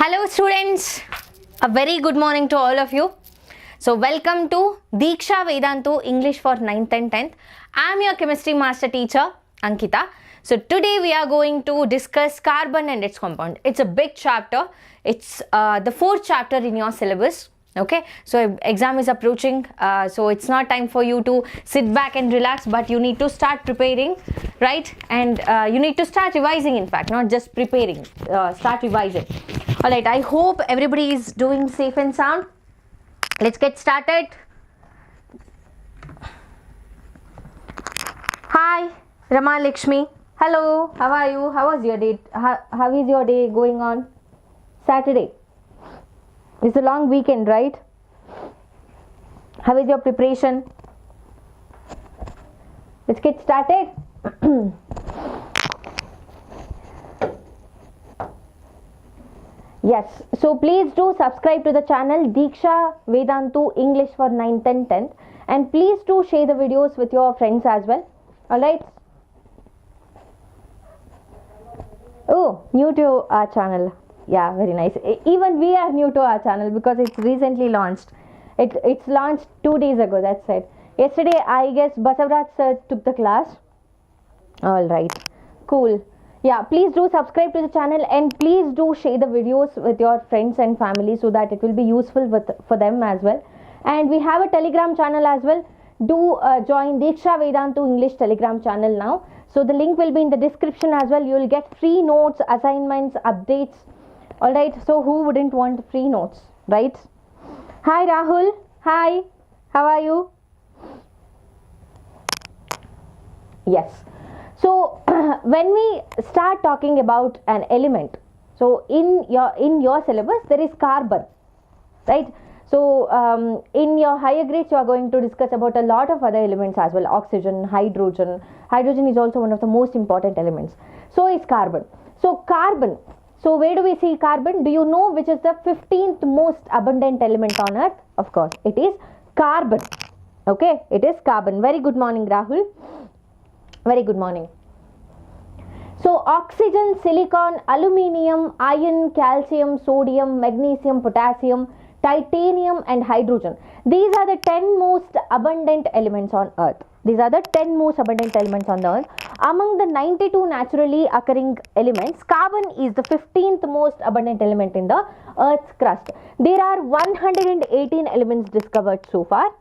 Hello students, a very good morning to all of you. So welcome to Diksha Vedantu English for 9th and 10th. I am your chemistry master teacher Ankitha. So today we are going to discuss carbon and its compound. It's a big chapter. It's the fourth chapter in your syllabus. Okay, so exam is approaching, so it's not time for you to sit back and relax, but you need to start preparing, right? And you need to start revising, in fact, not just preparing, start revising. All right, I hope everybody is doing safe and sound. Let's get started. Hi, Rama Lakshmi. Hello, how are you? How was your day? How is your day going on? Saturday. It's a long weekend, right? How is your preparation? Let's get started. Yes, so please do subscribe to the channel Diksha Vedantu English for 9th and 10th, and please do share the videos with your friends as well. Alright? Oh, new to our channel. Yeah, very nice. Even we are new to our channel because it's recently launched. It's launched 2 days ago, that's it. Yesterday, I guess Basavraj sir took the class. Alright, cool. Yeah, please do subscribe to the channel and please do share the videos with your friends and family so that it will be useful for them as well. And we have a Telegram channel as well. Do join Diksha Vedantu English Telegram channel now. So the link will be in the description as well. You will get free notes, assignments, updates. Alright, so who wouldn't want free notes, right? Hi Rahul, hi, how are you? Yes, so when we start talking about an element, so in your syllabus there is carbon, right? So in your higher grades you are going to discuss about a lot of other elements as well, oxygen, hydrogen. Hydrogen is also one of the most important elements. So is carbon. So carbon. So where do we see carbon? Do you know which is the 15th most abundant element on earth? Of course, it is carbon. Okay, it is carbon. Very good morning, Rahul. Very good morning. So oxygen, silicon, aluminium, iron, calcium, sodium, magnesium, potassium, titanium and hydrogen. These are the 10 most abundant elements on earth. These are the 10 most abundant elements on the earth. Among the 92 naturally occurring elements, carbon is the 15th most abundant element in the earth's crust. There are 118 elements discovered so far.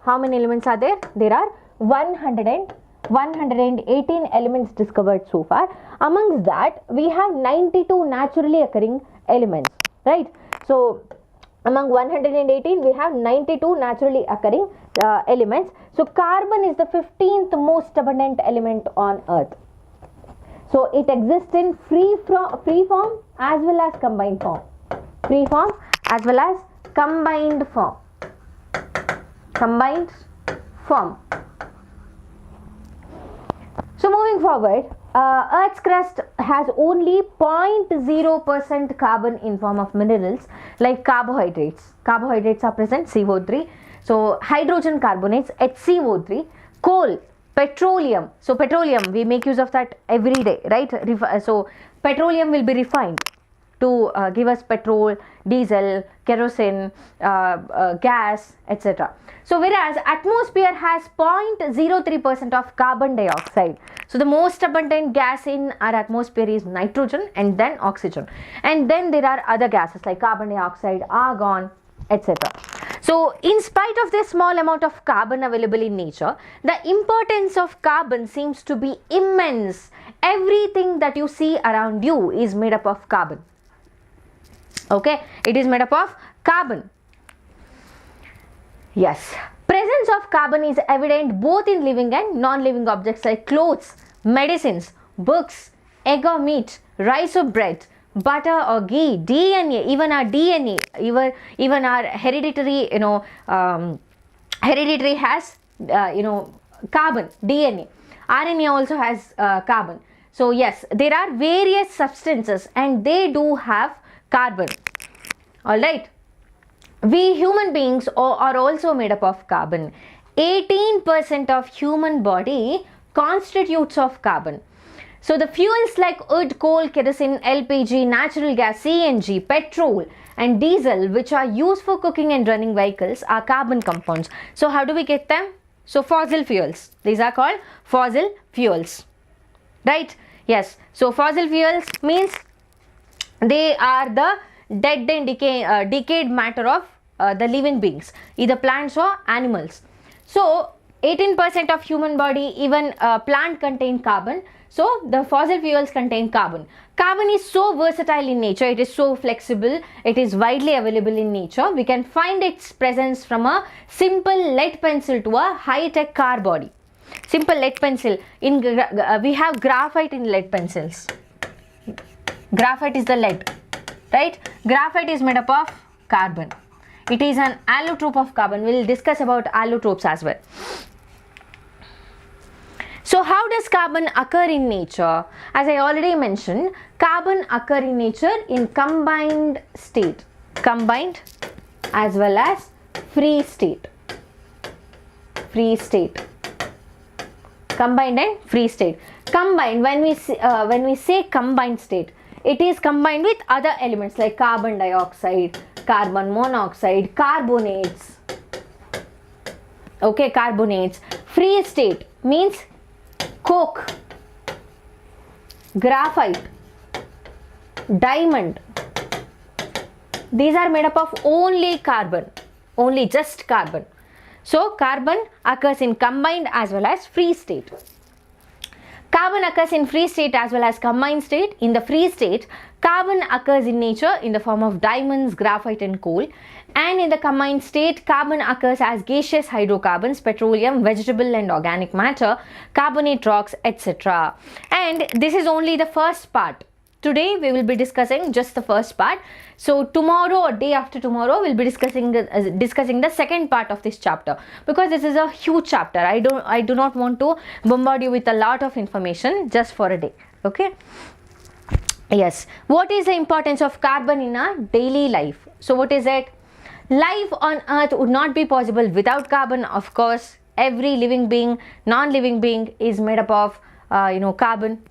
How many elements are there? There are 118 elements discovered so far. Amongst that, we have 92 naturally occurring elements, right? So among 118, we have 92 naturally occurring elements. So carbon is the 15th most abundant element on earth. So it exists in free form as well as combined form. Free form as well as combined form. Combined form. So moving forward, Earth's crust has only 0.0% carbon in form of minerals like carbohydrates. Carbohydrates are present, CO3. So hydrogen carbonates, HCO3, coal, petroleum. So petroleum, we make use of that every day, right? So petroleum will be refined to give us petrol, diesel, kerosene, gas, etc. So whereas atmosphere has 0.03% of carbon dioxide. So the most abundant gas in our atmosphere is nitrogen and then oxygen. And then there are other gases like carbon dioxide, argon, etc. So in spite of this small amount of carbon available in nature, the importance of carbon seems to be immense. Everything that you see around you is made up of carbon. Okay, it is made up of carbon. Yes, presence of carbon is evident both in living and non-living objects like clothes, medicines, books, egg or meat, rice or bread, butter or ghee, DNA, even our DNA, even our hereditary, hereditary has, carbon, DNA. RNA also has carbon. So yes, there are various substances and they do have carbon. Alright. We human beings are also made up of carbon. 18% of human body constitutes of carbon. So the fuels like wood, coal, kerosene, LPG, natural gas, CNG, petrol and diesel, which are used for cooking and running vehicles, are carbon compounds. So how do we get them? So fossil fuels. These are called fossil fuels. Right? Yes. So fossil fuels means they are the dead and decayed matter of the living beings, either plants or animals. So 18% of human body, even plant contain carbon. So the fossil fuels contain carbon. Carbon is so versatile in nature, it is so flexible, it is widely available in nature. We can find its presence from a simple lead pencil to a high-tech car body. Simple lead pencil, we have graphite in lead pencils. Graphite is the lead, right? Graphite is made up of carbon. It is an allotrope of carbon. We will discuss about allotropes as well. So how does carbon occur in nature? As I already mentioned, carbon occur in nature in combined state, combined as well as free state. Free state. Combined and free state. Combined, when we say combined state, it is combined with other elements like carbon dioxide, carbon monoxide, carbonates. Okay, carbonates. Free state means coke, graphite, diamond. These are made up of only carbon, only just carbon. So carbon occurs in combined as well as free state. Carbon occurs in free state as well as combined state. In the free state, carbon occurs in nature in the form of diamonds, graphite and coal. And in the combined state, carbon occurs as gaseous hydrocarbons, petroleum, vegetable and organic matter, carbonate rocks, etc. And this is only the first part. Today we will be discussing just the first part. So tomorrow or day after tomorrow we'll be discussing the second part of this chapter, because this is a huge chapter. I do not want to bombard you with a lot of information just for a day. Okay. Yes. What is the importance of carbon in our daily life? So what is it? Life on earth would not be possible without carbon. Of course, every living being, non-living being is made up of carbon.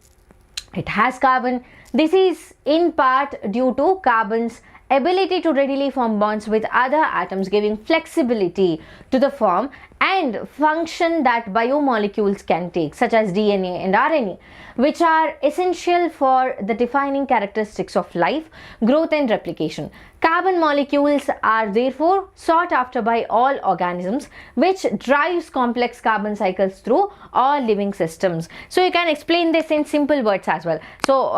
It has carbon. This is in part due to carbon's ability to readily form bonds with other atoms, giving flexibility to the form and function that biomolecules can take, such as DNA and RNA, which are essential for the defining characteristics of life, growth and replication. Carbon molecules are therefore sought after by all organisms, which drives complex carbon cycles through all living systems. So you can explain this in simple words as well. So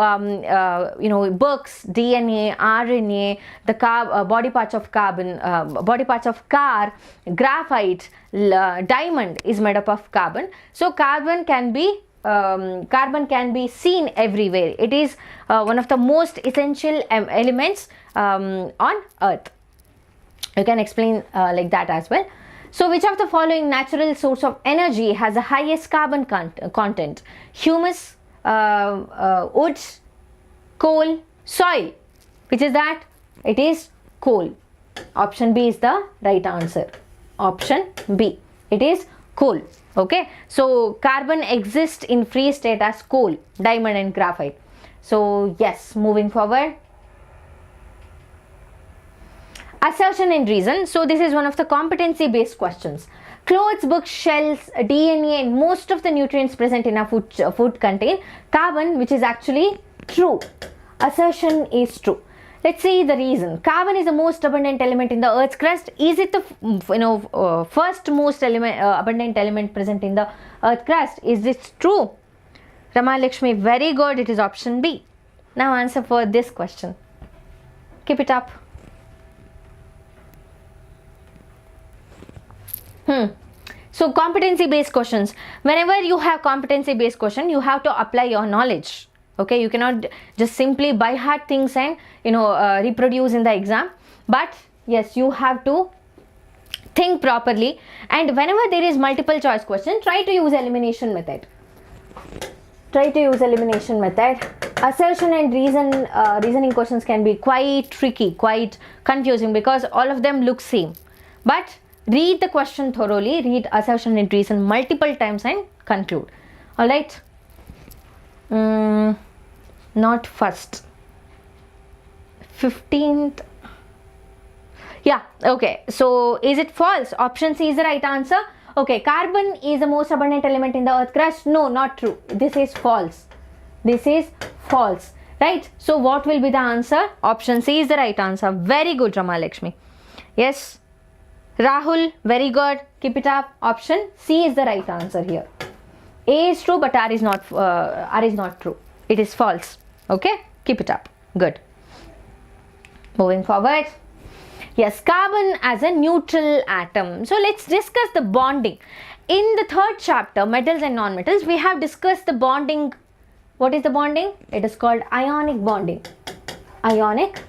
books, DNA, RNA, the body parts of carbon, body parts of car, graphite, diamond is made up of carbon. So carbon can be seen everywhere. It is one of the most essential elements on earth. You can explain like that as well. So which of the following natural source of energy has the highest carbon content? Humus, woods, coal, soil. Which is that? It is coal. Option B is the right answer. Option B. It is coal. Okay. So carbon exists in free state as coal, diamond and graphite. So yes, moving forward. Assertion and reason. So this is one of the competency based questions. Clothes, books, shells, DNA and most of the nutrients present in our food contain carbon, which is actually true. Assertion is true. Let's see the reason. Carbon is the most abundant element in the Earth's crust. Is it the first most abundant element present in the Earth crust? Is this true? Rama Lakshmi, very good. It is option B. Now answer for this question. Keep it up. So competency based questions. Whenever you have competency based question, you have to apply your knowledge. Okay, you cannot just simply by heart things and reproduce in the exam. But yes, you have to think properly. And whenever there is multiple choice question, try to use elimination method. Try to use elimination method. Assertion and reasoning questions can be quite tricky, quite confusing, because all of them look same. But read the question thoroughly, read assertion and reason multiple times and conclude. Alright. Not first. 15th. Yeah, okay. So is it false? Option C is the right answer. Okay, carbon is the most abundant element in the earth crust. No, not true. This is false. This is false. Right? So what will be the answer? Option C is the right answer. Very good, Rama Lakshmi. Yes. Rahul, very good. Keep it up. Option C is the right answer here. A is true, but R is not true. It is false. Okay? Keep it up. Good. Moving forward. Yes, carbon as a neutral atom. So let's discuss the bonding. In the third chapter, metals and non-metals, we have discussed the bonding. What is the bonding? It is called ionic bonding. Ionic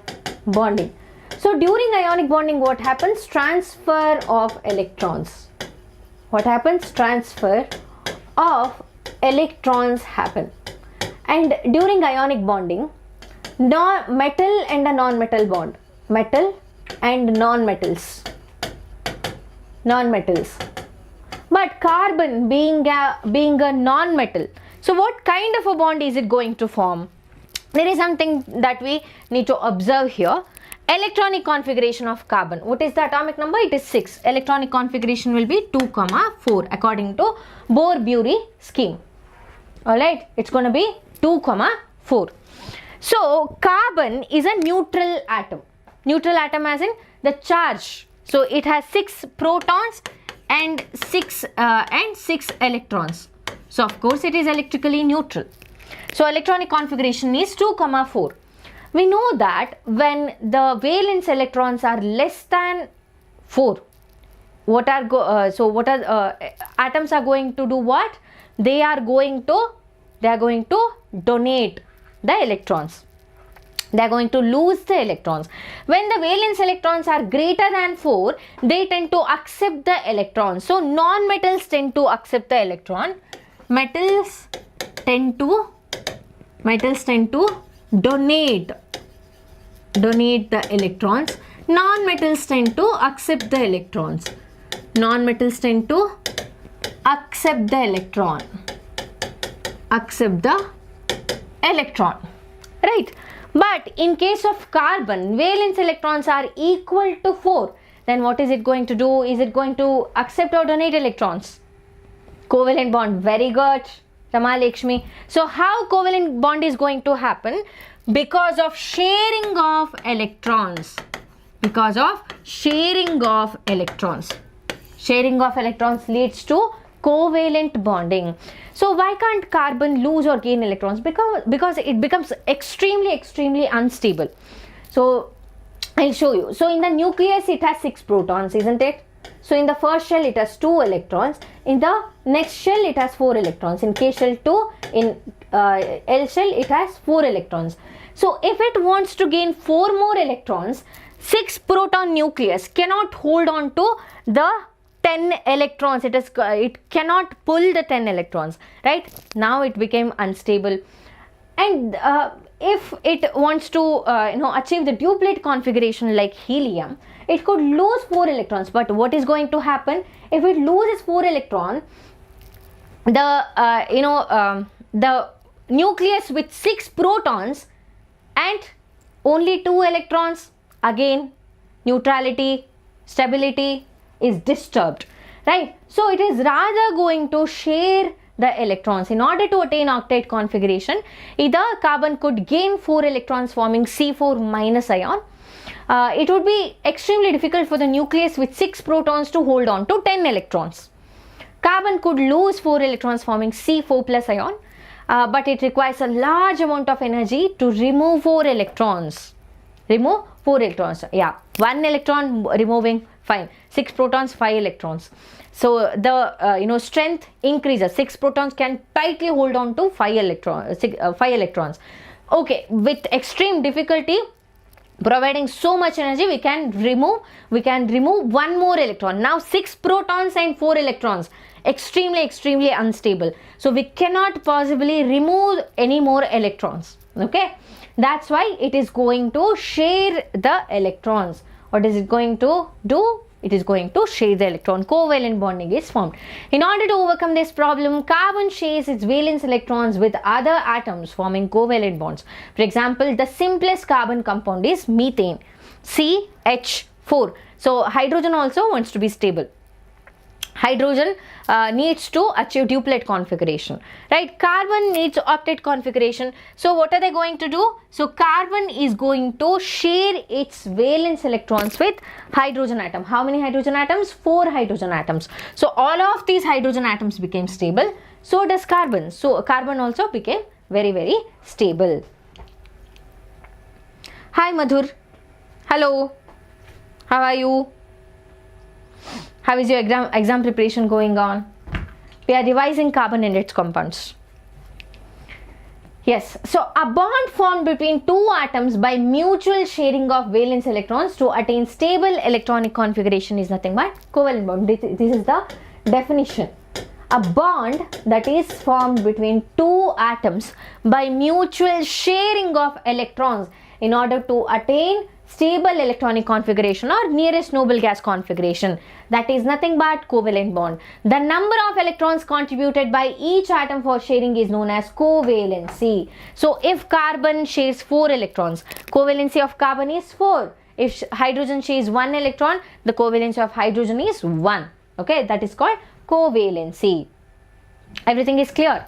bonding. So during ionic bonding, what happens? Transfer of electrons. What happens? Transfer of electrons happen. And during ionic bonding, metal and a non-metal bond. Metal and non-metals. Non-metals. But carbon being a non-metal. So what kind of a bond is it going to form? There is something that we need to observe here. Electronic configuration of carbon. What is the atomic number? It is 6. Electronic configuration will be 2, 4 according to Bohr-Bury scheme. Alright, it's going to be 2, 4. So carbon is a neutral atom. Neutral atom as in the charge. So it has 6 protons and 6 electrons. So of course it is electrically neutral. So electronic configuration is 2, 4. We know that when the valence electrons are less than 4, atoms are going to do what? They are going to donate the electrons. They are going to lose the electrons. When the valence electrons are greater than 4, they tend to accept the electrons. So non-metals tend to accept the electron. Metals tend to donate the electrons. Non-metals tend to accept the electrons. Non-metals tend to accept the electron. Accept the electron. Right? But in case of carbon, valence electrons are equal to 4. Then what is it going to do? Is it going to accept or donate electrons? Covalent bond. Very good, Rama Lakshmi. So how covalent bond is going to happen? Because of sharing of electrons. Because of sharing of electrons. Sharing of electrons leads to covalent bonding. So why can't carbon lose or gain electrons? Because it becomes extremely unstable. So I'll show you. So in the nucleus it has 6 protons, isn't it? So in the first shell it has 2 electrons. In the next shell it has 4 electrons. In K shell 2, in L shell it has 4 electrons. So if it wants to gain 4 more electrons, 6 proton nucleus cannot hold on to the 10 electrons. It cannot pull the 10 electrons, right? Now it became unstable. And if it wants to achieve the duplet configuration like helium, it could lose 4 electrons. But what is going to happen if it loses 4 electrons? The nucleus with 6 protons and only 2 electrons, again neutrality, stability is disturbed, right? So it is rather going to share the electrons. In order to attain octet configuration, either carbon could gain 4 electrons forming C4 minus ion. It would be extremely difficult for the nucleus with 6 protons to hold on to 10 electrons. Carbon could lose 4 electrons forming C4 plus ion, but it requires a large amount of energy to remove 4 electrons. Remove 4 electrons. Yeah, 1 electron removing, fine. 6 protons, 5 electrons. So the strength increases. 6 protons can tightly hold on to 5 electrons. Okay, with extreme difficulty, providing so much energy, we can remove 1 more electron. Now 6 protons and 4 electrons, extremely unstable. So we cannot possibly remove any more electrons. Okay, that's why it is going to share the electrons. What is it going to do? it is going to share the electron. Covalent bonding is formed. In order to overcome this problem, carbon shares its valence electrons with other atoms, forming covalent bonds. For example, the simplest carbon compound is methane, CH4. So hydrogen also wants to be stable. Hydrogen needs to achieve duplet configuration, right? Carbon needs octet configuration. So what are they going to do? So carbon is going to share its valence electrons with hydrogen atom. How many hydrogen atoms? 4 hydrogen atoms. So all of these hydrogen atoms became stable. So does carbon. So carbon also became very, very stable. Hi Madhur. Hello. How are you? How is your exam preparation going on? We are revising carbon and its compounds. Yes, so a bond formed between two atoms by mutual sharing of valence electrons to attain stable electronic configuration is nothing but covalent bond. This is the definition. A bond that is formed between two atoms by mutual sharing of electrons in order to attain stable electronic configuration or nearest noble gas configuration, that is nothing but covalent bond. The number of electrons contributed by each atom for sharing is known as covalency. So if carbon shares 4 electrons, covalency of carbon is 4. If hydrogen shares 1 electron, the covalency of hydrogen is 1. Okay, that is called covalency. Everything is clear?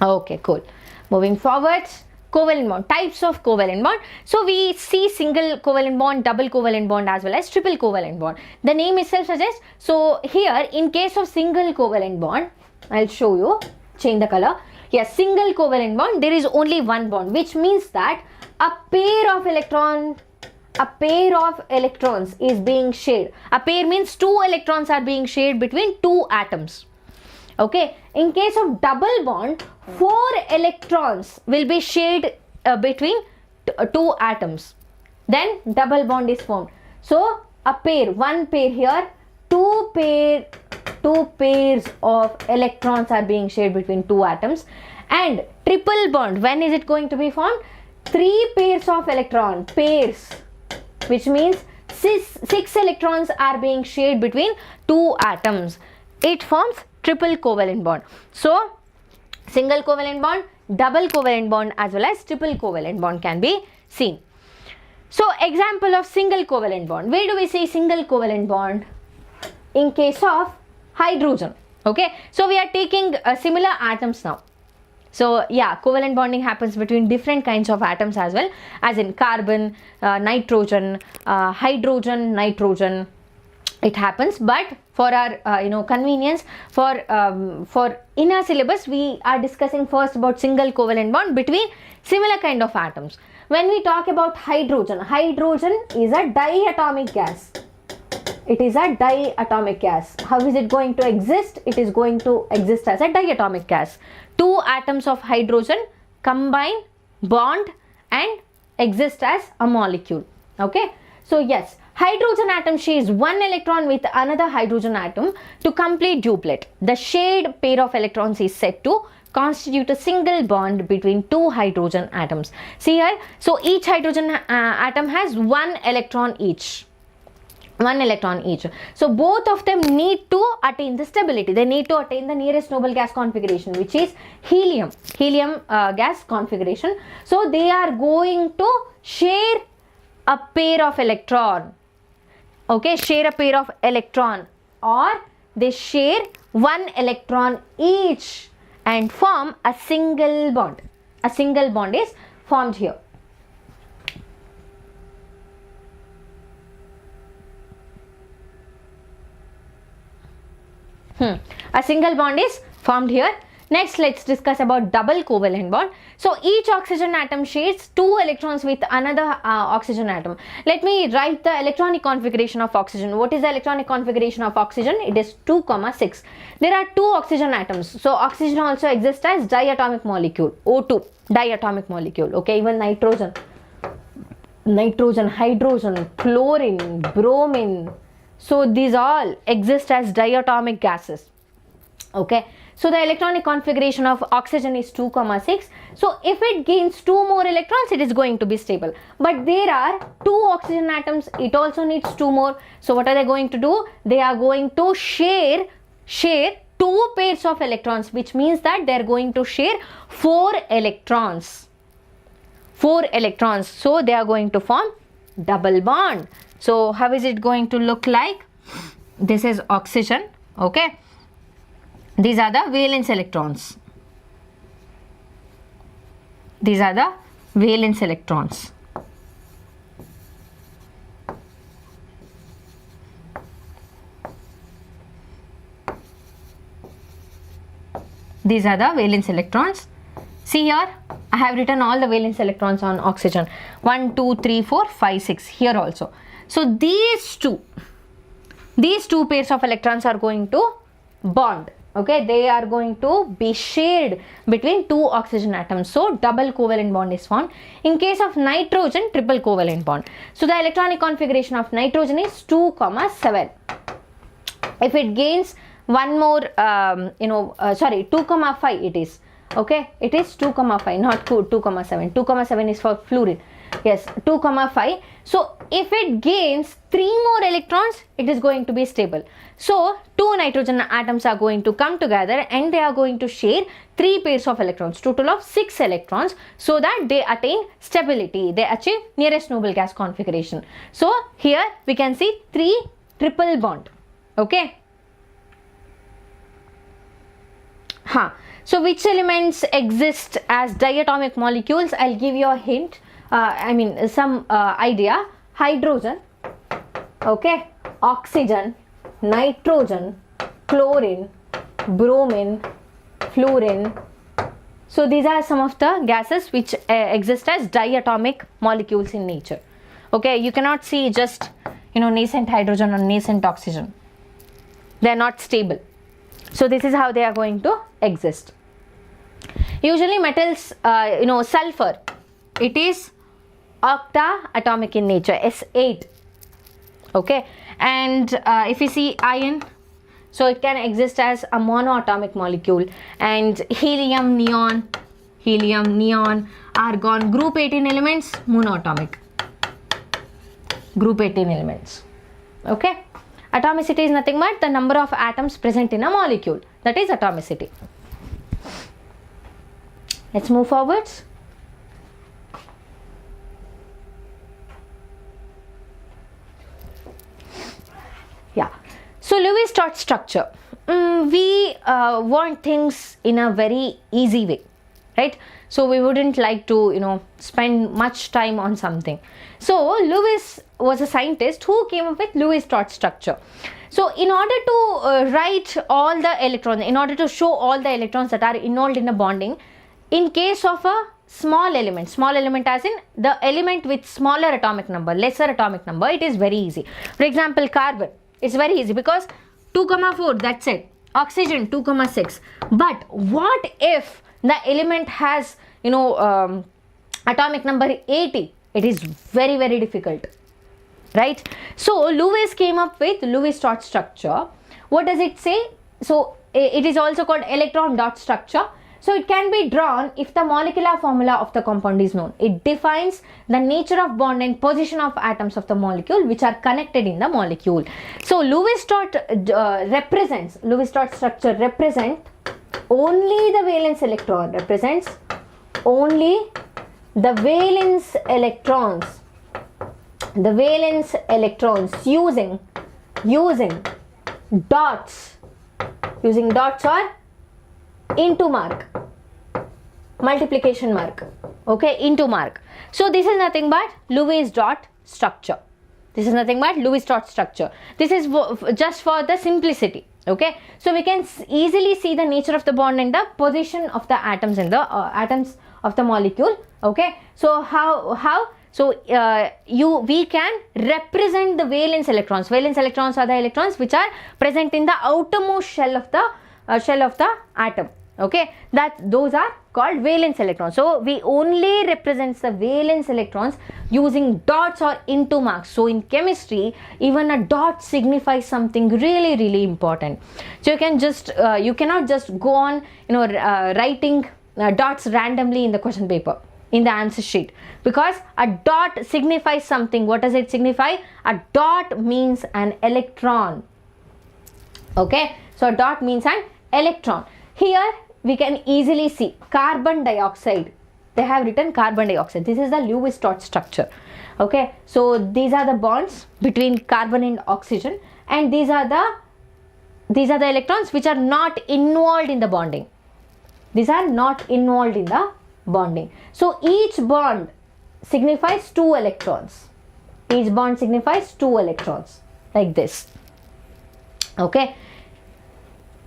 Okay, cool. Moving forward. Covalent bond, types of covalent bond. So we see single covalent bond, double covalent bond as well as triple covalent bond. The name itself suggests. So here in case of single covalent bond, I'll show you, change the color. Yes, single covalent bond, there is only one bond, which means that a pair of electrons is being shared. A pair means 2 electrons are being shared between 2 atoms. Okay, in case of double bond, 4 electrons will be shared between 2 atoms. Then double bond is formed. So a pair, one pair here, two pairs of electrons are being shared between 2 atoms. And triple bond, when is it going to be formed? 3 pairs of electron, pairs, which means 6 electrons are being shared between 2 atoms. It forms triple covalent bond. So single covalent bond, double covalent bond as well as triple covalent bond can be seen. So example of single covalent bond. Where do we see single covalent bond? In case of hydrogen. Okay, so we are taking similar atoms now. So yeah, covalent bonding happens between different kinds of atoms as well, as in carbon, nitrogen, hydrogen, nitrogen. It happens, but for our convenience, for in our syllabus we are discussing first about single covalent bond between similar kind of atoms. When we talk about hydrogen, hydrogen is a diatomic gas. It is a diatomic gas. How is it going to exist? It is going to exist as a diatomic gas. 2 atoms of hydrogen combine, bond and exist as a molecule. Okay, so yes, hydrogen atom shares 1 electron with another hydrogen atom to complete duplet. The shared pair of electrons is said to constitute a single bond between 2 hydrogen atoms. See here, so each hydrogen atom has 1 electron each. 1 electron each. So both of them need to attain the stability. They need to attain the nearest noble gas configuration, which is helium gas configuration. So they are going to share a pair of electron. Okay, share a pair of electron, or they share 1 electron each and form a single bond. A single bond is formed here. A single bond is formed here. Next, let's discuss about double covalent bond. So each oxygen atom shares 2 electrons with another oxygen atom. Let me write the electronic configuration of oxygen. What is the electronic configuration of oxygen? It is 2, 6. There are 2 oxygen atoms. So oxygen also exists as diatomic molecule, O2, diatomic molecule. Okay, even nitrogen, hydrogen, chlorine, bromine. So these all exist as diatomic gases. Okay, So the electronic configuration of oxygen is 2, 6. So if it gains 2 more electrons, it is going to be stable. But there are 2 oxygen atoms, it also needs 2 more. So what are they going to do? They are going to share 2 pairs of electrons, which means that they are going to share 4 electrons. 4 electrons. So they are going to form double bond. So how is it going to look like? This is oxygen, okay? These are the valence electrons. These are the valence electrons. These are the valence electrons. See here, I have written all the valence electrons on oxygen. 1, 2, 3, 4, 5, 6. Here also. So these two pairs of electrons are going to bond. Okay, they are going to be shared between 2 oxygen atoms. So double covalent bond is formed. In case of nitrogen, triple covalent bond. So the electronic configuration of nitrogen is 2, 7. If it gains one more, 2, 5 it is. Okay, it is 2, 5, not 2, 7. 2, 7 is for fluorine. Yes, 2, 5. So if it gains 3 more electrons, it is going to be stable. So 2 nitrogen atoms are going to come together and they are going to share 3 pairs of electrons, total of 6 electrons, so that they attain stability. They achieve nearest noble gas configuration. So here we can see 3 triple bond. Okay. So which elements exist as diatomic molecules? I'll give you a hint. Some idea. Hydrogen, okay, oxygen, nitrogen, chlorine, bromine, fluorine. So these are some of the gases which exist as diatomic molecules in nature. Okay, you cannot see just nascent hydrogen or nascent oxygen. They are not stable. So this is how they are going to exist. Usually metals, sulfur, it is octa-atomic in nature, S8. Okay, and if you see iron, so it can exist as a monoatomic molecule. And helium, neon, argon, group 18 elements, monoatomic. Group 18 elements. Okay, atomicity is nothing but the number of atoms present in a molecule. That is atomicity. Let's move forwards. Yeah. So Lewis dot structure. We want things in a very easy way, right? So we wouldn't like to, spend much time on something. So Lewis was a scientist who came up with Lewis dot structure. So in order to write all the electrons, in order to show all the electrons that are involved in a bonding, in case of a small element as in the element with smaller atomic number, lesser atomic number, it is very easy. For example, carbon, it's very easy because 2, 4, that's it. Oxygen, 2, 6. But what if the element has, atomic number 80? It is very, very difficult, right? So Lewis came up with Lewis dot structure. What does it say? So it is also called electron dot structure. So it can be drawn if the molecular formula of the compound is known. It defines the nature of bond and position of atoms of the molecule which are connected in the molecule. So Lewis dot structure represents only the valence electron, represents only the valence electrons, using dots or into mark, multiplication mark, okay, into mark. So this is nothing but Lewis dot structure. This is just for the simplicity, okay. So we can easily see the nature of the bond and the position of the atoms in the atoms of the molecule, okay. So how? So we can represent the valence electrons. Valence electrons are the electrons which are present in the outermost shell of the atom. Okay, those are called valence electrons. So we only represent the valence electrons using dots or into marks. So in chemistry, even a dot signifies something really important. So you cannot just go on writing dots randomly in the question paper, in the answer sheet, because a dot signifies something. What does it signify? A dot means an electron. Okay, so a dot means an electron. Here we can easily see carbon dioxide. They have written carbon dioxide. This is the Lewis dot structure. Okay, so these are the bonds between carbon and oxygen, and these are the electrons which are not involved in the bonding. These are not involved in the bonding. So each bond signifies 2 electrons. Each bond signifies 2 electrons, like this. Okay.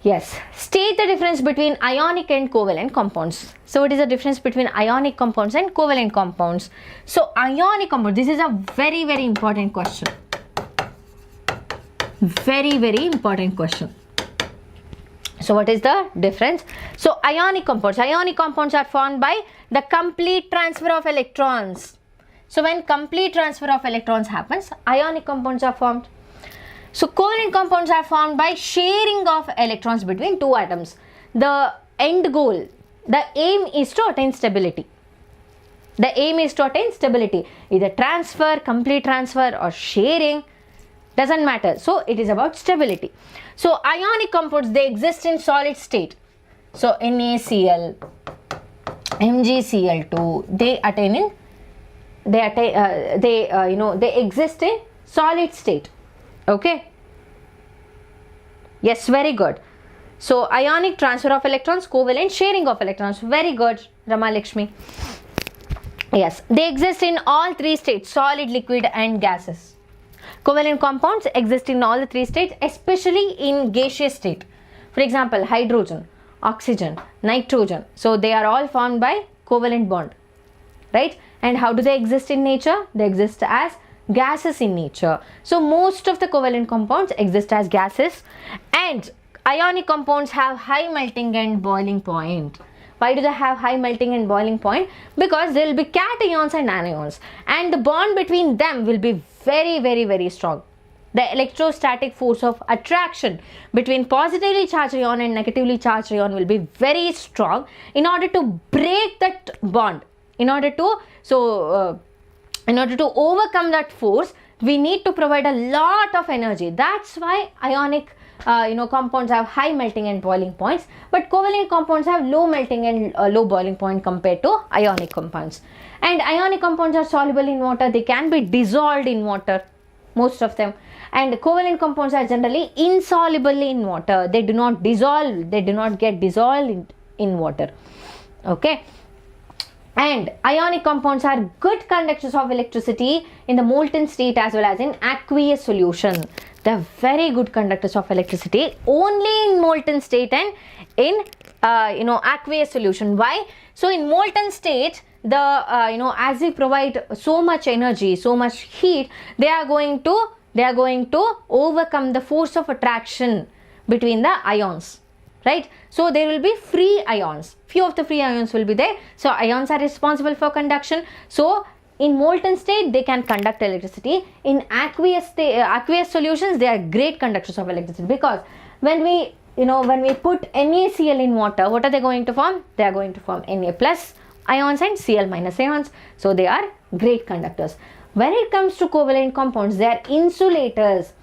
Yes. State the difference between ionic and covalent compounds. So what is the difference between ionic compounds and covalent compounds? So ionic compounds, this is a very important question. Very important question. So what is the difference? So ionic compounds are formed by the complete transfer of electrons. So when complete transfer of electrons happens, ionic compounds are formed. So covalent compounds are formed by sharing of electrons between 2 atoms. The end goal, the aim is to attain stability. The aim is to attain stability. Either transfer, complete transfer, or sharing, doesn't matter. So it is about stability. So ionic compounds, they exist in solid state. So NaCl, MgCl2, they exist in solid state. Okay. Yes, very good. So ionic transfer of electrons, covalent sharing of electrons. Very good, Rama Lakshmi. Yes, they exist in all 3 states, solid, liquid and gases. Covalent compounds exist in all the 3 states, especially in gaseous state. For example, hydrogen, oxygen, nitrogen. So they are all formed by covalent bond, right? And how do they exist in nature? They exist as gases in nature. So most of the covalent compounds exist as gases, and ionic compounds have high melting and boiling point. Why do they have high melting and boiling point? Because there will be cations and anions, and the bond between them will be very strong. The electrostatic force of attraction between positively charged ion and negatively charged ion will be very strong. In order to break that bond, in order to overcome that force, we need to provide a lot of energy. That's why ionic compounds have high melting and boiling points, but covalent compounds have low melting and low boiling point compared to ionic compounds. And ionic compounds are soluble in water. They can be dissolved in water, most of them. And covalent compounds are generally insoluble in water. They do not dissolve. They do not get dissolved in water. Okay. And ionic compounds are good conductors of electricity in the molten state as well as in aqueous solution. They are very good conductors of electricity only in molten state and in aqueous solution. Why? So in molten state, as we provide so much energy, so much heat, they are going to overcome the force of attraction between the ions. Right? So there will be free ions. Few of the free ions will be there. So ions are responsible for conduction. So in molten state, they can conduct electricity. In aqueous solutions, they are great conductors of electricity, because when we put NaCl in water, what are they going to form? They are going to form Na plus ions and Cl minus ions. So they are great conductors. When it comes to covalent compounds, they are insulators,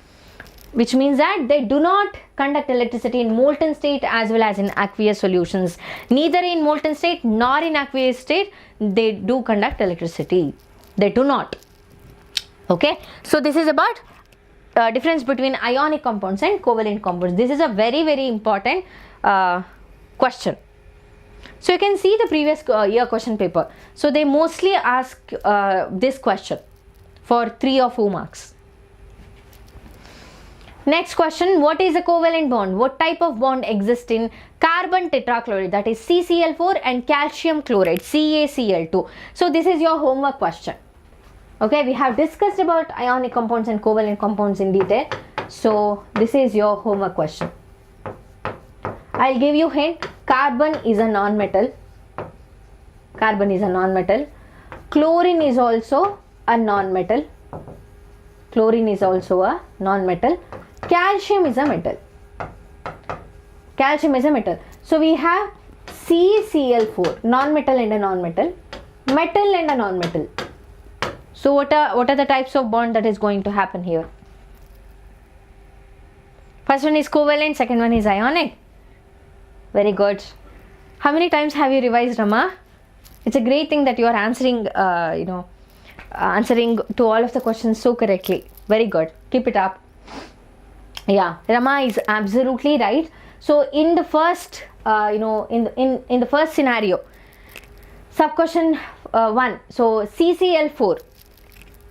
which means that they do not conduct electricity in molten state as well as in aqueous solutions. Neither in molten state nor in aqueous state they do conduct electricity. They do not. Okay. So this is about difference between ionic compounds and covalent compounds. This is a very important question. So you can see the previous year question paper. So they mostly ask this question for 3 or 4 marks. Next question, what is a covalent bond? What type of bond exists in carbon tetrachloride, that is CCl4, and calcium chloride, CaCl2? So this is your homework question. Okay, we have discussed about ionic compounds and covalent compounds in detail. So this is your homework question. I'll give you hint. Carbon is a non-metal. Carbon is a non-metal. Chlorine is also a non-metal. Chlorine is also a non-metal. Calcium is a metal. Calcium is a metal. So we have CCl4, non-metal and a non-metal, metal and a non-metal. So what are the types of bond that is going to happen here? First one is covalent, second one is ionic. Very good. How many times have you revised, Rama? It's a great thing that you are answering, answering to all of the questions so correctly. Very good. Keep it up. Yeah, Rama is absolutely right. So in the first, in the first scenario, sub question 1. So CCl4,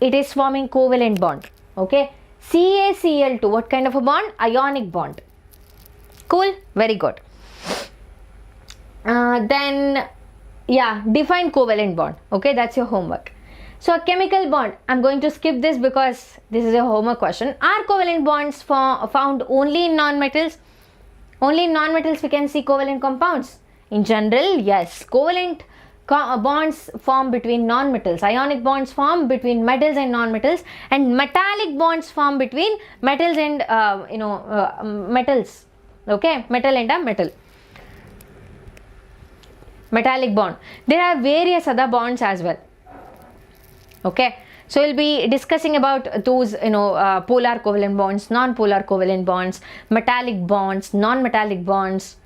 it is forming covalent bond. Okay. CaCl2, what kind of a bond? Ionic bond. Cool. Very good. Then, yeah, define covalent bond. Okay, that's your homework. So a chemical bond, I'm going to skip this because this is a homework question. Are covalent bonds found only in non-metals? Only in non-metals we can see covalent compounds. In general, yes. Covalent bonds form between non-metals. Ionic bonds form between metals and non-metals, and metallic bonds form between metals and metals. Okay, metal and a metal. Metallic bond. There are various other bonds as well. Okay, so we'll be discussing about those, polar covalent bonds, non-polar covalent bonds, metallic bonds, non-metallic bonds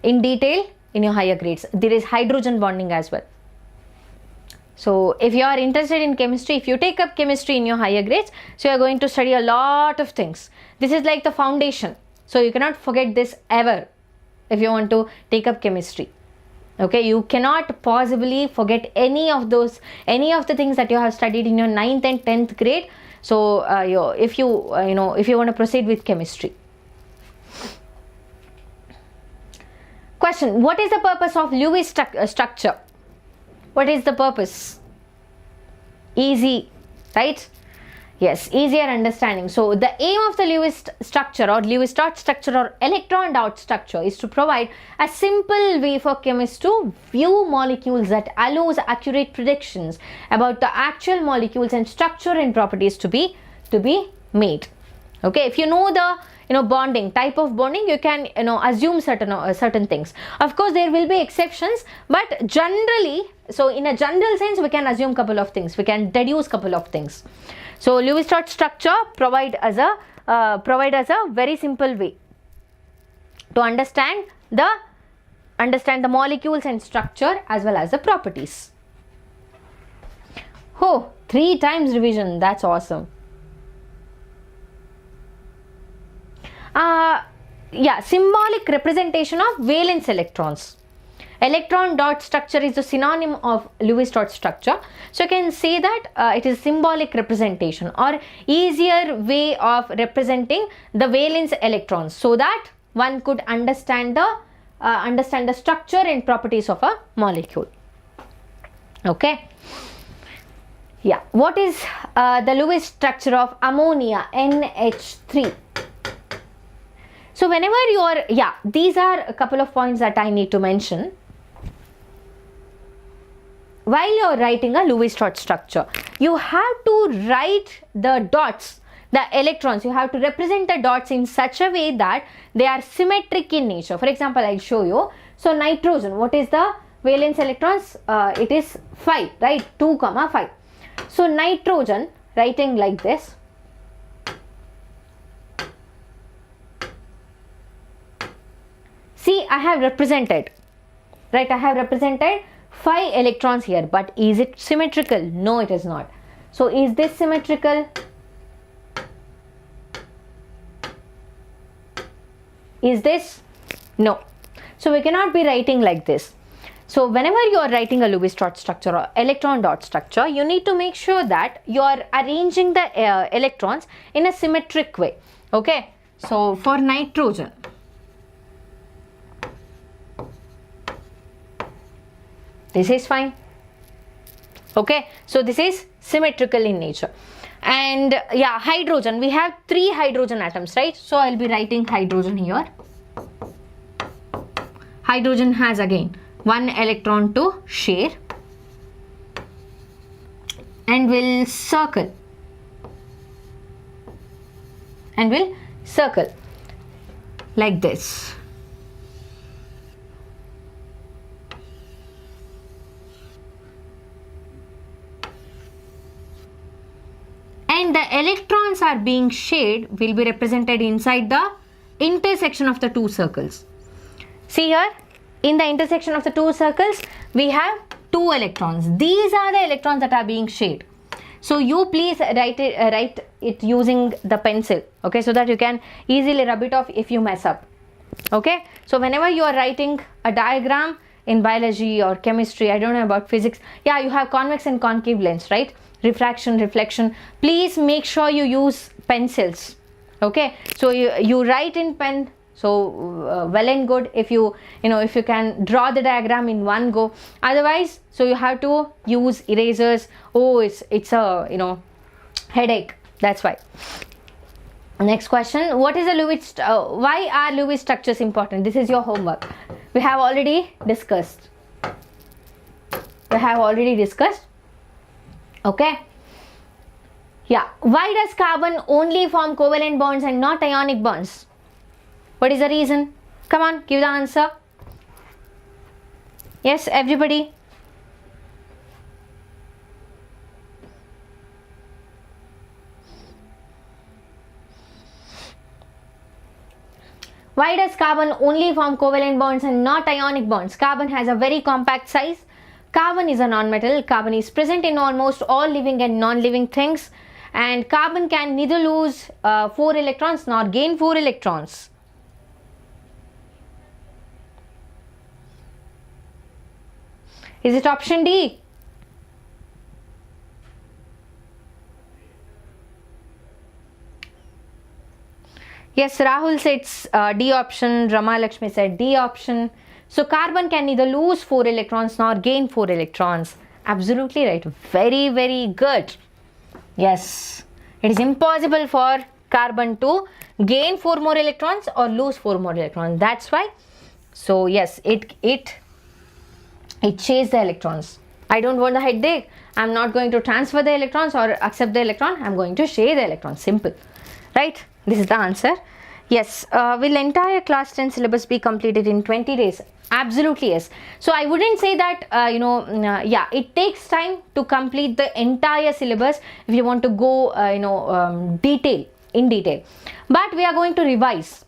in detail in your higher grades. There is hydrogen bonding as well. So if you are interested in chemistry, if you take up chemistry in your higher grades, so you are going to study a lot of things. This is like the foundation. So you cannot forget this ever if you want to take up chemistry. Okay, you cannot possibly forget any of the things that you have studied in your 9th and 10th grade. So if you want to proceed with chemistry. Question: what is the purpose of Lewis structure? What is the purpose? Easy, right? Yes, easier understanding. So the aim of the Lewis structure or Lewis dot structure or electron dot structure is to provide a simple way for chemists to view molecules that allows accurate predictions about the actual molecules and structure and properties to be made. Okay, if you know the bonding, type of bonding, you can assume certain things. Of course there will be exceptions, but generally, so in a general sense, we can assume couple of things, we can deduce couple of things. So Lewis dot structure provide us a very simple way to understand the molecules and structure as well as the properties. Oh, 3 times revision, that's awesome. Yeah, symbolic representation of valence electrons. Electron dot structure is the synonym of Lewis dot structure. So you can say that it is symbolic representation or easier way of representing the valence electrons, so that one could understand the structure and properties of a molecule. Okay. Yeah. What is the Lewis structure of ammonia, NH3? So whenever you are, these are a couple of points that I need to mention. While you are writing a Lewis dot structure, you have to write the dots, the electrons. You have to represent the dots in such a way that they are symmetric in nature. For example, I'll show you. So nitrogen, what is the valence electrons? It is 5, right? 2, 5. So nitrogen, writing like this. See, I have represented, right? I have represented 5 electrons here, but is it symmetrical? No, it is not. So is this symmetrical? Is this? No. So we cannot be writing like this. So whenever you are writing a Lewis dot structure or electron dot structure, you need to make sure that you are arranging the electrons in a symmetric way. Okay. So for nitrogen, this is fine. Okay, so this is symmetrical in nature. And yeah, hydrogen, we have 3 hydrogen atoms, right? So I'll be writing hydrogen here. Hydrogen has again 1 electron to share. and will circle. And will circle like this. And the electrons are being shared will be represented inside the intersection of the two circles. See here, in the intersection of the two circles, we have two electrons. These are the electrons that are being shared. So you please write it using the pencil, okay, so that you can easily rub it off if you mess up. Okay, so whenever you are writing a diagram in biology or chemistry, I don't know about physics, yeah, you have convex and concave lens, right? Refraction, reflection. Please make sure you use pencils. Okay, so you write in pen. So well and good if you can draw the diagram in one go. Otherwise, so you have to use erasers. Oh, it's a headache. That's why. Next question: what is a Lewis? Why are Lewis structures important? This is your homework. We have already discussed. Okay. Yeah. Why does carbon only form covalent bonds and not ionic bonds? What is the reason? Come on, give the answer. Yes, everybody. Why does carbon only form covalent bonds and not ionic bonds? Carbon has a very compact size. Carbon is a nonmetal. Carbon is present in almost all living and non-living things. And carbon can neither lose 4 electrons nor gain 4 electrons. Is it option D? Yes, Rahul said D option. Rama Lakshmi said D option. So carbon can neither lose 4 electrons nor gain 4 electrons. Absolutely right. Very, very good. Yes, it is impossible for carbon to gain 4 more electrons or lose 4 more electrons. That's why. So yes, it shares the electrons. I don't want the headache. I'm not going to transfer the electrons or accept the electron. I'm going to share the electrons. Simple. Right? This is the answer. Yes. Will entire class 10 syllabus be completed in 20 days? Absolutely yes. So I wouldn't say that yeah, it takes time to complete the entire syllabus if you want to go in detail. But we are going to revise.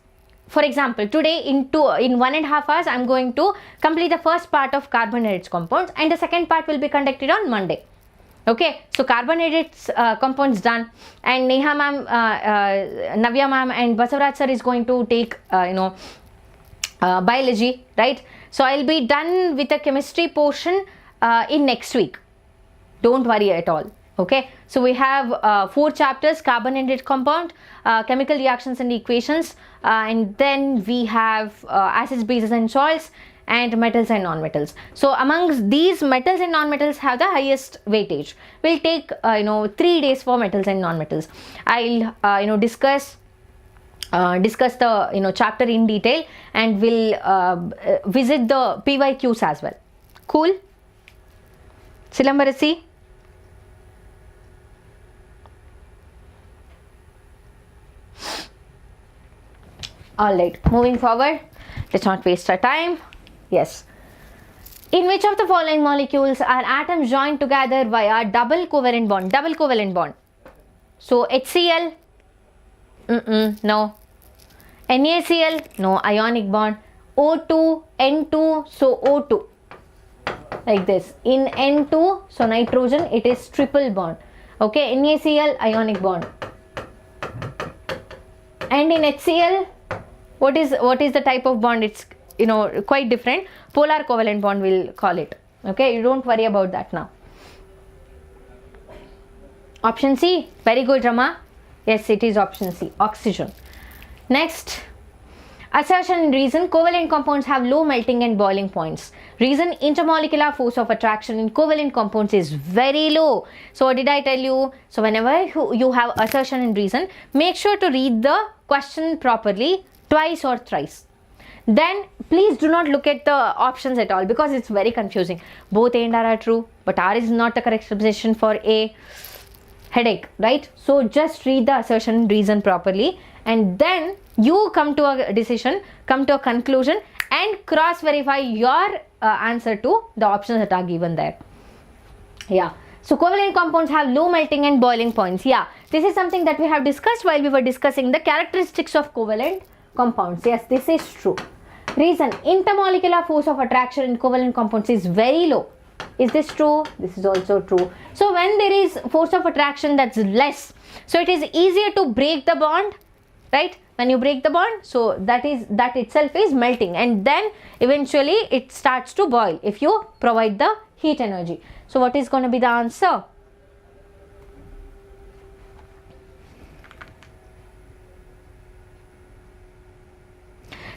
For example, today in 1.5 hours, I'm going to complete the first part of carbohydrates compounds, and the second part will be conducted on Monday. Okay, so carbohydrates compounds done, and Neha ma'am, Navya ma'am, and Basavaraj sir is going to take biology, right? So I'll be done with the chemistry portion in next week. Don't worry at all. Okay, so we have 4 chapters: carbohydrate compound, chemical reactions and equations, and then we have acids, bases and salts, and metals and non-metals. So amongst these, metals and non-metals have the highest weightage. We'll take 3 days for metals and non-metals. I'll discuss the chapter in detail, and we'll visit the PYQs as well. Cool? Silambarasi? Alright, moving forward. Let's not waste our time. Yes. In which of the following molecules are atoms joined together via double covalent bond? Double covalent bond. So HCl? No. NaCl? No. Ionic bond. O2, N2, so O2. Like this. In N2, so nitrogen, it is triple bond. Okay, NaCl, ionic bond. And in HCl, what is the type of bond? It's quite different. Polar covalent bond we'll call it. Okay, you don't worry about that now. Option C. Very good, Rama. Yes, it is option C. Oxygen. Next. Assertion and reason: covalent compounds have low melting and boiling points. Reason: intermolecular force of attraction in covalent compounds is very low. So what did I tell you? So whenever you have assertion and reason, make sure to read the question properly twice or thrice. then please do not look at the options at all, because it's very confusing. Both A and R are true, but R is not the correct substitution for A. Headache, right? So just read the assertion and reason properly, and then you come to a decision, come to a conclusion, and cross verify your answer to the options that are given there. Yeah. So covalent compounds have low melting and boiling points. Yeah, this is something that we have discussed while we were discussing the characteristics of covalent compounds. Yes, this is true. Reason, intermolecular force of attraction in covalent compounds is very low. Is this true? This is also true. So when there is force of attraction that's less, so it is easier to break the bond, right? When you break the bond, so that itself is melting, and then eventually it starts to boil if you provide the heat energy. So what is going to be the answer?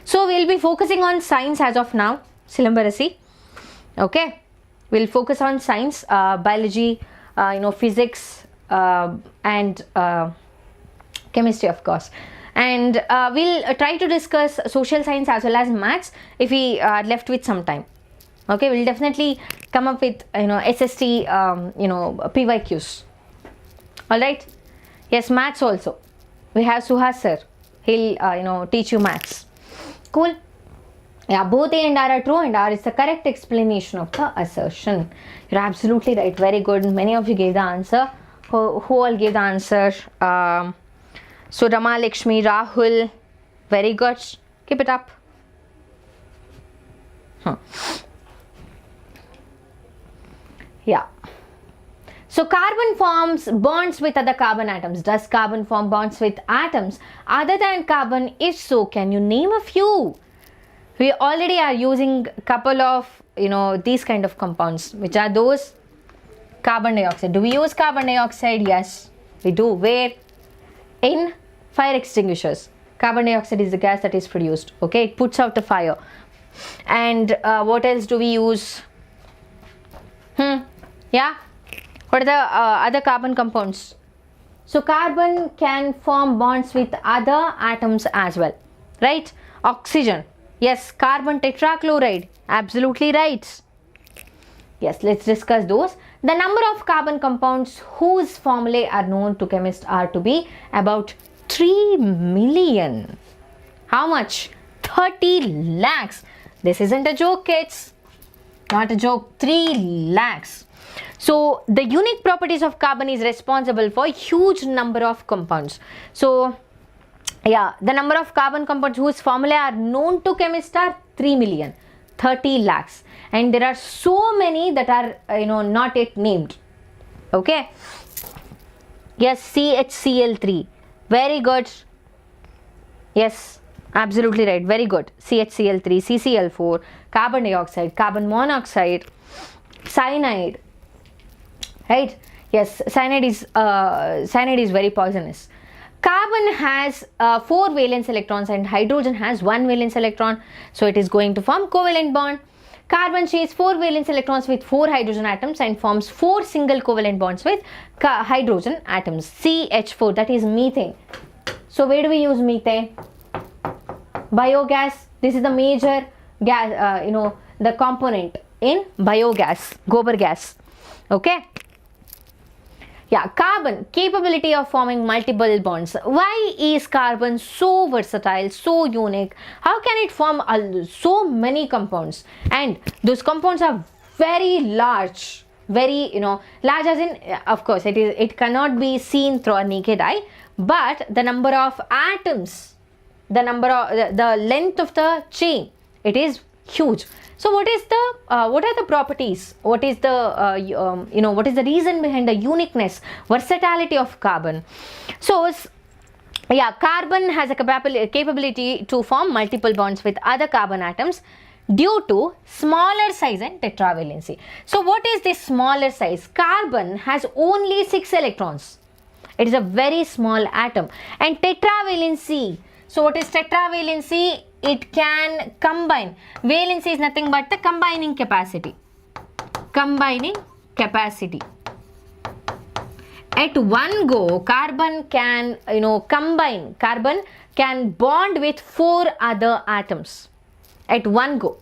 So we'll be focusing on science as of now, syllabus. Okay, we'll focus on science, biology, physics, and chemistry, of course. And we'll try to discuss social science as well as maths if we are left with some time. Okay, we'll definitely come up with SST PYQs. All right. Yes, maths also. We have Suhas sir. He'll teach you maths. Cool. Yeah, both A and R are true, and R is the correct explanation of the assertion. You're absolutely right. Very good. Many of you gave the answer. Who all gave the answer? So Rama, Lakshmi, Rahul. Very good. Keep it up. Yeah. So carbon forms bonds with other carbon atoms. Does carbon form bonds with atoms other than carbon? If so, can you name a few? We already are using a couple of these kind of compounds. Which are those? Carbon dioxide. Do we use carbon dioxide? Yes, we do. Where? In fire extinguishers. Carbon dioxide is the gas that is produced. Okay, it puts out the fire. And what else do we use? Yeah. What are the other carbon compounds? So carbon can form bonds with other atoms as well, right? Oxygen. Yes, carbon tetrachloride. Absolutely right. Yes, let's discuss those. The number of carbon compounds whose formulae are known to chemists are to be about 3 million. How much? 30 lakhs. This isn't a joke, kids. Not a joke. 3 lakhs. So the unique properties of carbon is responsible for a huge number of compounds. So yeah, the number of carbon compounds whose formulae are known to chemists are 3 million, 30 lakhs. And there are so many that are not yet named. Okay. Yes, CHCl3. Very good. Yes, absolutely right. Very good. CHCl3, CCl4, carbon dioxide, carbon monoxide, cyanide. Right? Yes, cyanide is very poisonous. Carbon has 4 valence electrons and hydrogen has 1 valence electron. So it is going to form covalent bond. Carbon shares 4 valence electrons with 4 hydrogen atoms and forms 4 single covalent bonds with hydrogen atoms. CH4, that is methane. So where do we use methane? Biogas. This is the major gas, the component in biogas, gobar gas. Okay. Yeah, carbon, capability of forming multiple bonds. Why is carbon so versatile, so unique? How can it form so many compounds? And those compounds are very large, very, large as in, of course, it cannot be seen through a naked eye, but the number of atoms, the length of the chain, it is huge. So what are the properties? What is the what is the reason behind the uniqueness, versatility of carbon? So yeah, carbon has a capability to form multiple bonds with other carbon atoms due to smaller size and tetravalency. So what is this smaller size? Carbon has only 6 electrons. It is a very small atom. And tetravalency. So what is tetravalency? It can combine. Valency is nothing but the combining capacity. Combining capacity. At one go, carbon can, combine. Carbon can bond with 4 other atoms. at one go.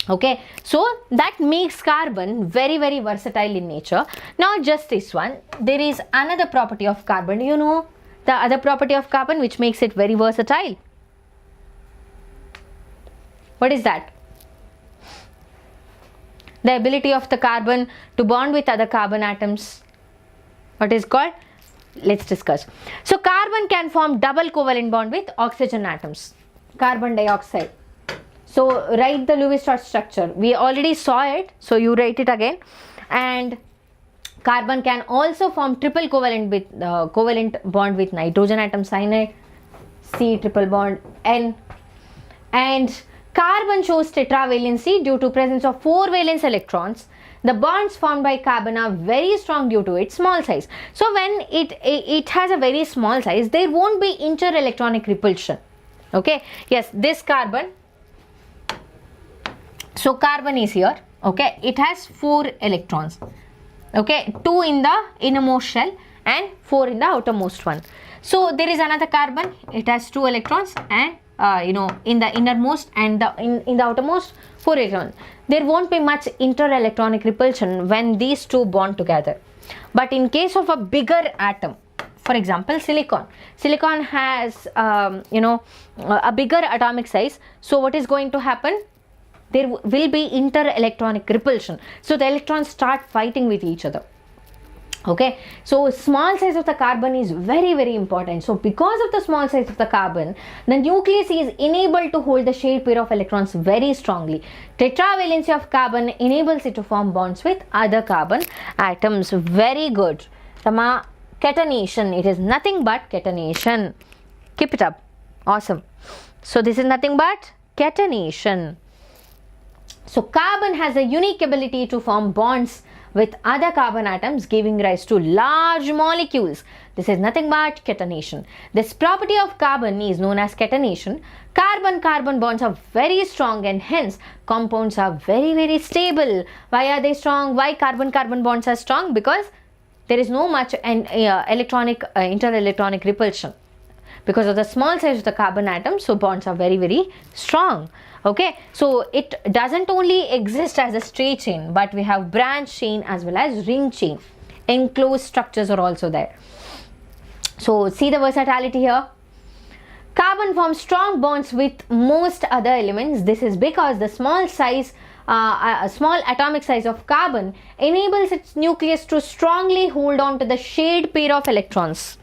Okay, so that makes carbon very, very versatile in nature. Not just this one, there is another property of carbon. You know the other property of carbon which makes it very versatile? What is that? The ability of the carbon to bond with other carbon atoms. What is called? Let's discuss. So carbon can form double covalent bond with oxygen atoms. Carbon dioxide. So write the Lewis-Strauss structure. We already saw it, so you write it again. And carbon can also form triple covalent with covalent bond with nitrogen atom, cyanide, C triple bond N. And carbon shows tetravalency due to presence of 4 valence electrons. The bonds formed by carbon are very strong due to its small size. So when it has a very small size, there won't be inter-electronic repulsion. Okay, yes, this carbon. So carbon is here. Okay, it has 4 electrons. Okay, 2 in the innermost shell and 4 in the outermost one. So there is another carbon. It has 2 electrons and in the innermost and in the outermost 4 electrons. There won't be much inter-electronic repulsion when these two bond together. But in case of a bigger atom, for example silicon has a bigger atomic size. So what is going to happen? There will be inter-electronic repulsion. So the electrons start fighting with each other. Okay, so small size of the carbon is very, very important. So because of the small size of the carbon, the nucleus is enabled to hold the shared pair of electrons very strongly. Tetravalency of carbon enables it to form bonds with other carbon atoms. Very good. Tama, catenation. It is nothing but catenation. Keep it up. Awesome. So this is nothing but catenation. So carbon has a unique ability to form bonds with other carbon atoms, giving rise to large molecules. This is nothing but catenation. This property of carbon is known as catenation. Carbon-carbon bonds are very strong and hence compounds are very, very stable. Why are they strong? Why carbon-carbon bonds are strong? Because there is no much inter-electronic repulsion. Because of the small size of the carbon atom, so bonds are very, very strong. Okay, so it doesn't only exist as a straight chain, but we have branch chain as well as ring chain. Enclosed structures are also there. So see the versatility here. Carbon forms strong bonds with most other elements. This is because the small size, small atomic size of carbon enables its nucleus to strongly hold on to the shared pair of electrons.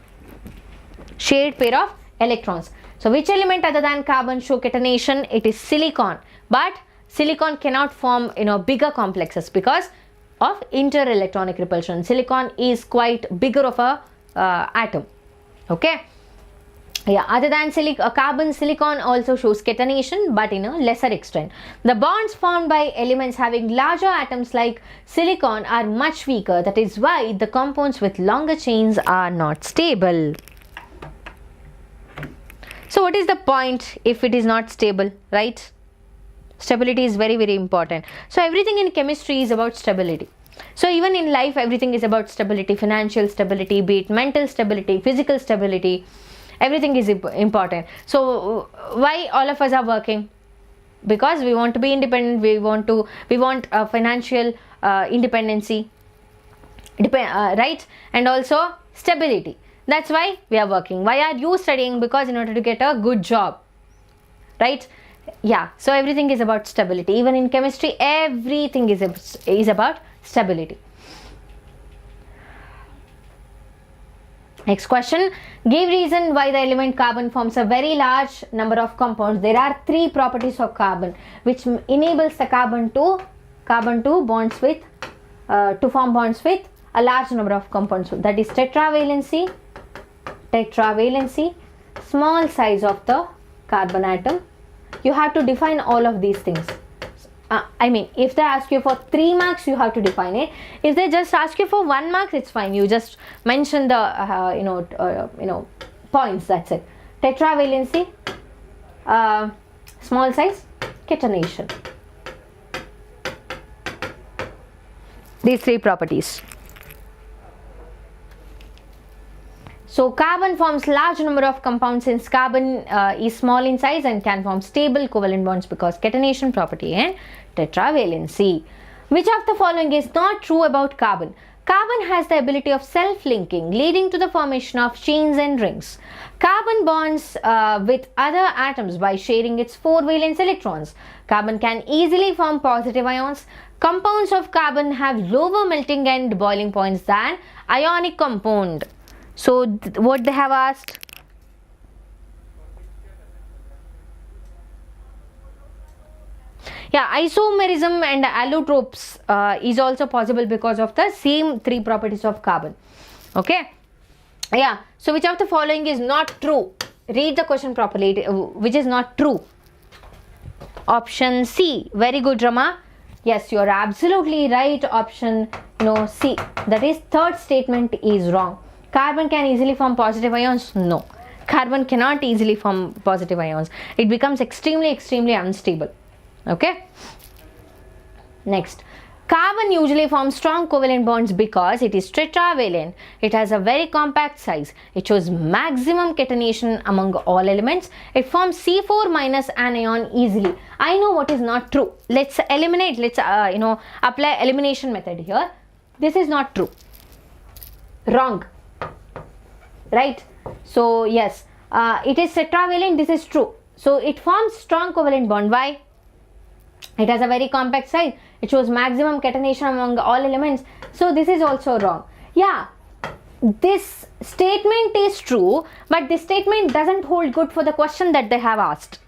Shared pair of electrons. So which element other than carbon show catenation? It is silicon. But silicon cannot form bigger complexes because of inter-electronic repulsion. Silicon is quite bigger of a atom. Okay. Yeah, other than carbon, silicon also shows catenation, but in a lesser extent. The bonds formed by elements having larger atoms like silicon are much weaker. That is why the compounds with longer chains are not stable. So what is the point if it is not stable, right? Stability is very, very important. So everything in chemistry is about stability. So even in life, everything is about stability, financial stability, be it mental stability, physical stability, everything is important. So why all of us are working? Because we want to be independent, we want financial independency, right? And also stability. That's why we are working. Why are you studying? Because in order to get a good job, right? Yeah, so everything is about stability. Even in chemistry, everything is about stability. Next question. Give reason why the element carbon forms a very large number of compounds. There are 3 properties of carbon which enables the carbon to form bonds with a large number of compounds. That is tetravalency, small size of the carbon atom. You have to define all of these things. I mean, if they ask you for 3 marks, you have to define it. If they just ask you for 1 mark, it's fine. You just mention the points. That's it. Tetravalency, small size, catenation. These 3 properties. So carbon forms large number of compounds since carbon is small in size and can form stable covalent bonds because catenation property and tetravalency. Which of the following is not true about carbon? Carbon has the ability of self-linking, leading to the formation of chains and rings. Carbon bonds with other atoms by sharing its 4 valence electrons. Carbon can easily form positive ions. Compounds of carbon have lower melting and boiling points than ionic compound. So what they have asked? Yeah, isomerism and allotropes is also possible because of the same 3 properties of carbon. Okay. Yeah. So which of the following is not true? Read the question properly. Which is not true? Option C. Very good, Rama. Yes, you are absolutely right. Option C. That is, third statement is wrong. Carbon can easily form positive ions? No. Carbon cannot easily form positive ions. It becomes extremely unstable. Okay. Next. Carbon usually forms strong covalent bonds because it is tetravalent. It has a very compact size. It shows maximum catenation among all elements. It forms C4 minus anion easily. I know what is not true. Let's eliminate. Let's apply elimination method here. This is not true. Wrong. Right? So yes, it is tetravalent. This is true. So it forms strong covalent bond. Why? It has a very compact size. It shows maximum catenation among all elements. So this is also wrong. Yeah, this statement is true, but this statement doesn't hold good for the question that they have asked.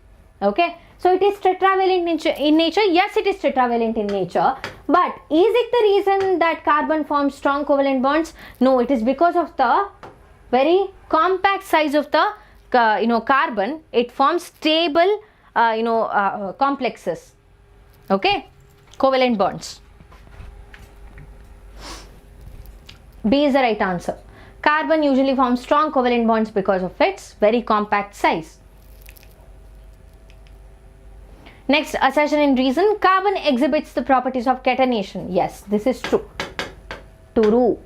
Okay. So it is tetravalent in nature. Yes, it is tetravalent in nature. But is it the reason that carbon forms strong covalent bonds? No, it is because of the very compact size of the carbon. It forms stable complexes. Okay, covalent bonds. B is the right answer. Carbon usually forms strong covalent bonds because of its very compact size. Next, assertion and reason. Carbon exhibits the properties of catenation. Yes, this is true. True.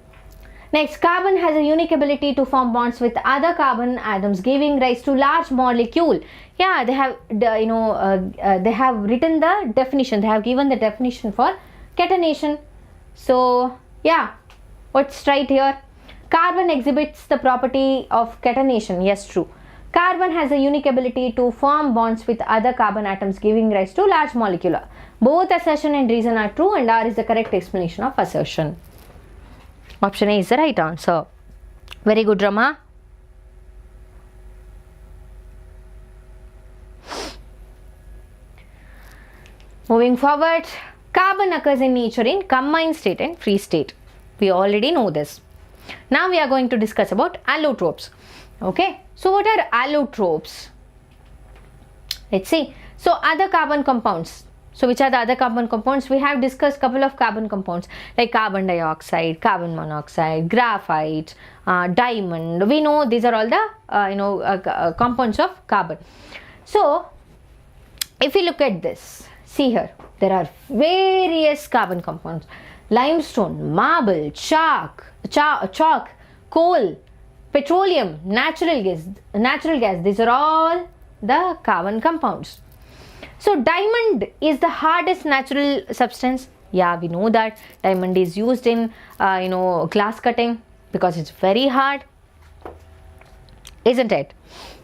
Next, carbon has a unique ability to form bonds with other carbon atoms, giving rise to large molecule. Yeah, they have they have written the definition. They have given the definition for catenation. So yeah, what's right here? Carbon exhibits the property of catenation. Yes, true. Carbon has a unique ability to form bonds with other carbon atoms, giving rise to large molecular. Both assertion and reason are true, and R is the correct explanation of assertion. Option A is the right answer. Very good, Rama. Moving forward, carbon occurs in nature in combined state and free state. We already know this. Now we are going to discuss about allotropes. Okay. So what are allotropes? Let's see. So other carbon compounds. So which are the other carbon compounds? We have discussed couple of carbon compounds like carbon dioxide, carbon monoxide, graphite, diamond. We know these are all the compounds of carbon. So if we look at this, see here, there are various carbon compounds: limestone, marble, chalk, coal, petroleum, natural gas. These are all the carbon compounds. So diamond is the hardest natural substance. Yeah, we know that diamond is used in glass cutting because it's very hard, isn't it?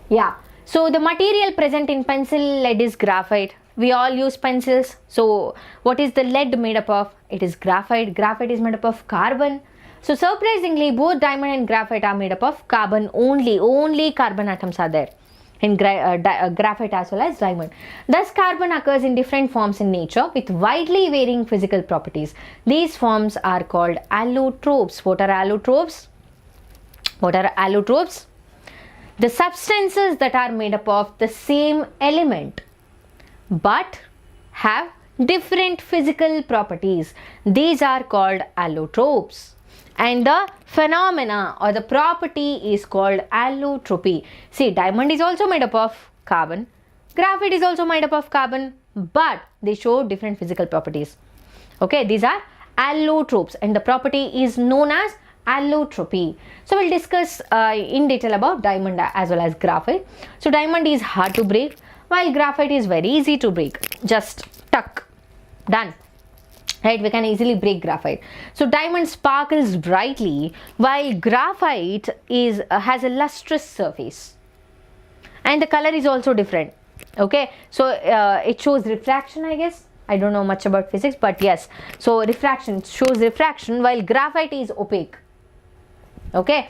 Yeah. So the material present in pencil lead is graphite. We all use pencils. So what is the lead made up of? It is graphite. Graphite is made up of carbon. So surprisingly, both diamond and graphite are made up of carbon only. Only carbon atoms are there in graphite as well as diamond. Thus, carbon occurs in different forms in nature with widely varying physical properties. These forms are called allotropes. What are allotropes? What are allotropes? The substances that are made up of the same element but have different physical properties. These are called allotropes. And the phenomena or the property is called allotropy. See, diamond is also made up of carbon. Graphite is also made up of carbon, but they show different physical properties. Okay, these are allotropes and the property is known as allotropy. So we'll discuss in detail about diamond as well as graphite. So diamond is hard to break, while graphite is very easy to break. Just tuck, done. Right, we can easily break graphite. So diamond sparkles brightly, while graphite is has a lustrous surface, and the color is also different. Okay, so it shows refraction, I guess. I don't know much about physics, but yes, so refraction shows refraction, while graphite is opaque. Okay,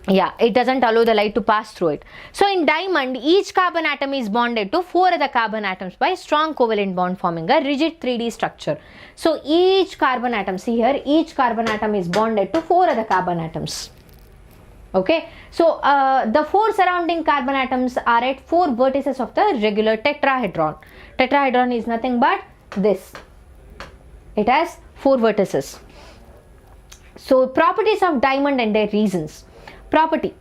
yeah, it doesn't allow the light to pass through it. So in diamond, each carbon atom is bonded to 4 other carbon atoms by strong covalent bond, forming a rigid 3D structure. So each carbon atom, see here, each carbon atom is bonded to 4 other carbon atoms. Okay, so the 4 surrounding carbon atoms are at 4 vertices of the regular tetrahedron. Tetrahedron is nothing but this. It has 4 vertices. So properties of diamond and their reasons. Property.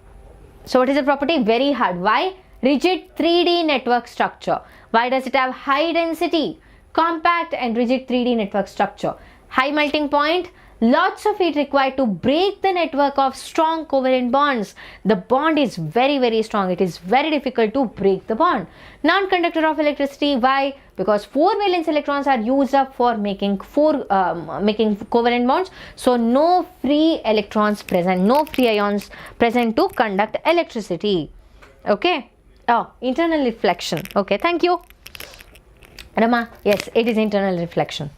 So what is the property? Very hard. Why? Rigid 3D network structure. Why does it have high density, compact and rigid 3D network structure? High melting point. Lots of heat required to break the network of strong covalent bonds. The bond is very strong. It is very difficult to break the bond. Non-conductor of electricity. Why? Because 4 valence electrons are used up for making covalent bonds. So no free electrons present, no free ions present to conduct electricity. Okay. Oh, internal reflection. Okay, thank you. Rama, yes, it is internal reflection.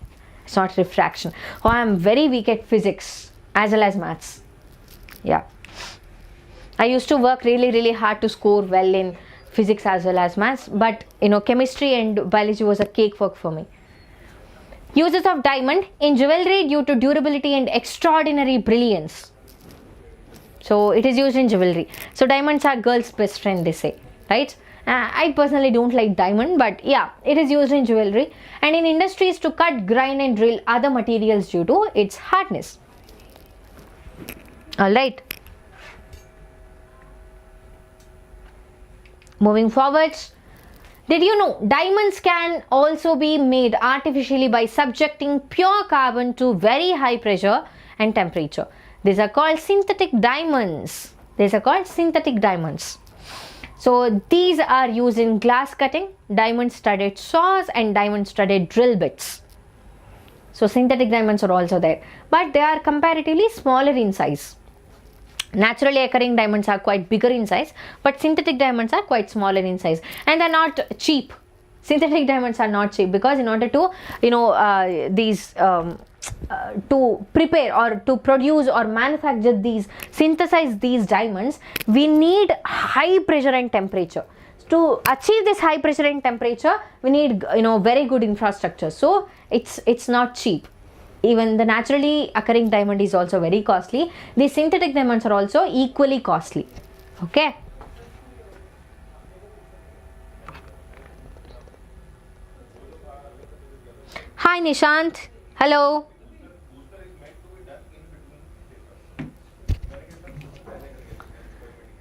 It's not refraction. Oh, I am very weak at physics as well as maths. Yeah. I used to work really hard to score well in physics as well as maths, but chemistry and biology was a cakewalk for me. Uses of diamond in jewelry due to durability and extraordinary brilliance. So it is used in jewelry. So diamonds are girls' best friend, they say, right? I personally don't like diamond, but yeah, it is used in jewelry and in industries to cut, grind and drill other materials due to its hardness. Alright. Moving forward. Did you know diamonds can also be made artificially by subjecting pure carbon to very high pressure and temperature? These are called synthetic diamonds. So these are used in glass cutting, diamond studded saws and diamond studded drill bits. So synthetic diamonds are also there, but they are comparatively smaller in size. Naturally occurring diamonds are quite bigger in size, but synthetic diamonds are quite smaller in size and they're not cheap. Synthetic diamonds are not cheap because in order to to prepare or to produce or manufacture synthesize these diamonds, we need high pressure and temperature. To achieve this high pressure and temperature, we need very good infrastructure. So it's not cheap. Even the naturally occurring diamond is also very costly. The synthetic diamonds are also equally costly. Okay. Hi Nishant. Hello.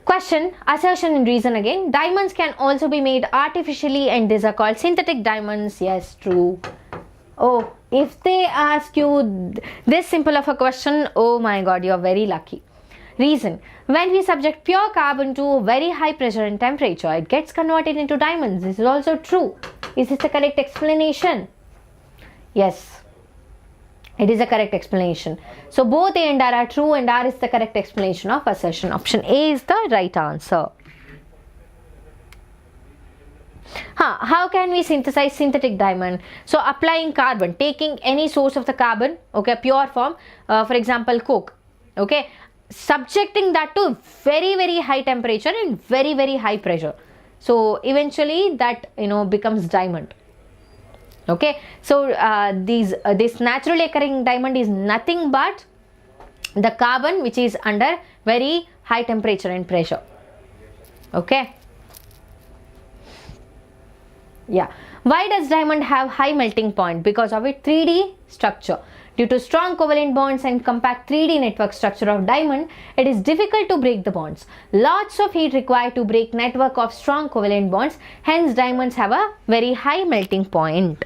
Question, assertion and reason again. Diamonds can also be made artificially and these are called synthetic diamonds. Yes, true. Oh, if they ask you this simple of a question, oh my god, you are very lucky. Reason, when we subject pure carbon to very high pressure and temperature, it gets converted into diamonds. This is also true. Is this the correct explanation? Yes. It is a correct explanation. So both A and R are true and R is the correct explanation of assertion. Option A is the right answer. How can we synthesize synthetic diamond? So applying carbon, taking any source of the carbon, okay, pure form, for example coke, okay, subjecting that to very high temperature and very high pressure. So eventually that becomes diamond. Okay, so this naturally occurring diamond is nothing but the carbon which is under very high temperature and pressure. Okay. Yeah. Why does diamond have high melting point? Because of its 3D structure. Due to strong covalent bonds and compact 3D network structure of diamond, it is difficult to break the bonds. Lots of heat required to break network of strong covalent bonds. Hence, diamonds have a very high melting point.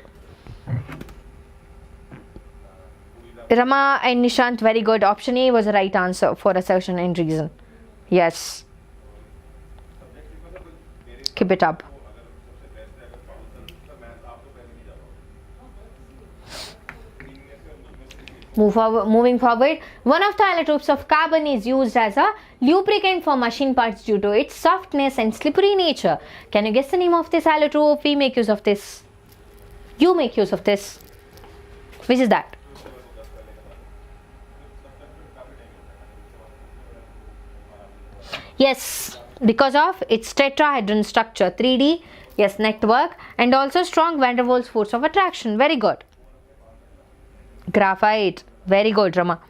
Rama and Nishant, very good. Option A was the right answer for assertion and reason. Yes. Keep it up. Moving forward, one of the allotropes of carbon is used as a lubricant for machine parts due to its softness and slippery nature. Can you guess the name of this allotrope? We make use of this. You make use of this. Which is that? Yes, because of its tetrahedron structure, 3D, yes, network, and also strong van der Waals force of attraction. Very good. Graphite. Very good, Rama.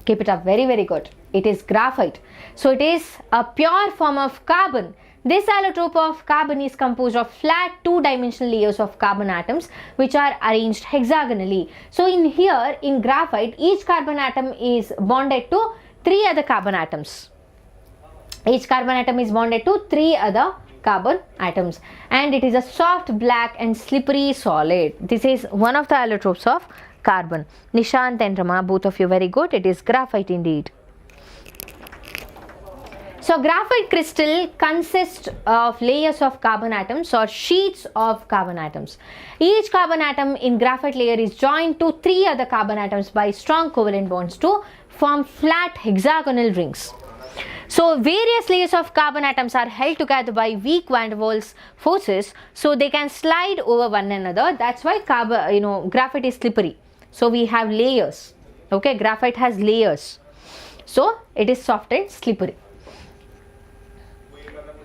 Keep it up. Very, very good. It is graphite. So it is a pure form of carbon. This allotrope of carbon is composed of flat two-dimensional layers of carbon atoms which are arranged hexagonally. So in here, in graphite, each carbon atom is bonded to 3 other carbon atoms. Each carbon atom is bonded to 3 other carbon atoms, and it is a soft, black and slippery solid. This is one of the allotropes of carbon. Nishant and Rama, both of you very good. It is graphite indeed. So graphite crystal consists of layers of carbon atoms or sheets of carbon atoms. Each carbon atom in graphite layer is joined to 3 other carbon atoms by strong covalent bonds to form flat hexagonal rings. So various layers of carbon atoms are held together by weak van der Waals forces, so they can slide over one another. That's why graphite is slippery. So we have layers. Okay, graphite has layers. So it is soft and slippery.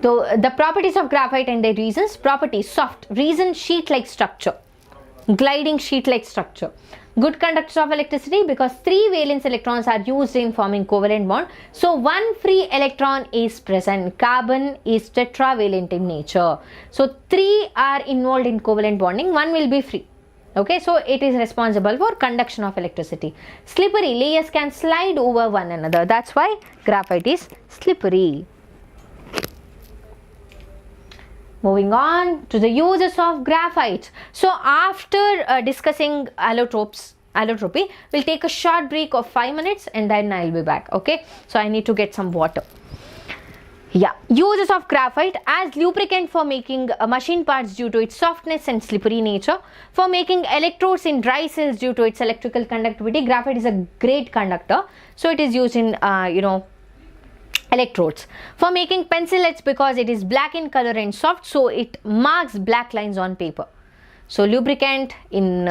So the properties of graphite and their reasons: property soft, reason sheet-like structure, gliding sheet-like structure. Good conductors of electricity because 3 valence electrons are used in forming covalent bond. So 1 free electron is present. Carbon is tetravalent in nature. So 3 are involved in covalent bonding, 1 will be free. Okay, so it is responsible for conduction of electricity. Slippery, layers can slide over one another. That's why graphite is slippery. Moving on to the uses of graphite. So after discussing allotropy, we'll take a short break of 5 minutes and then I'll be back. Okay, so I need to get some water. Yeah, uses of graphite as lubricant for making machine parts due to its softness and slippery nature. For making electrodes in dry cells due to its electrical conductivity. Graphite is a great conductor, so it is used in electrodes. For making pencil leads because it is black in color and soft, so it marks black lines on paper. So lubricant in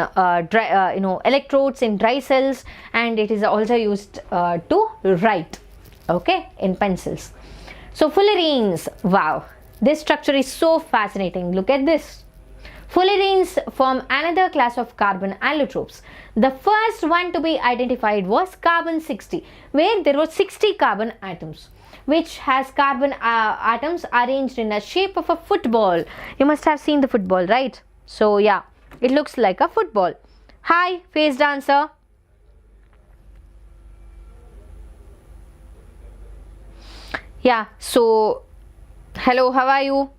electrodes in dry cells, and it is also used to write, okay, in pencils. So fullerenes, wow, this structure is so fascinating. Look at this. Fullerenes form another class of carbon allotropes. The first one to be identified was carbon 60, where there were 60 carbon atoms, which has carbon atoms arranged in a shape of a football. You must have seen the football, right? So yeah, it looks like a football. Hi, face dancer. Yeah, so hello, how are you?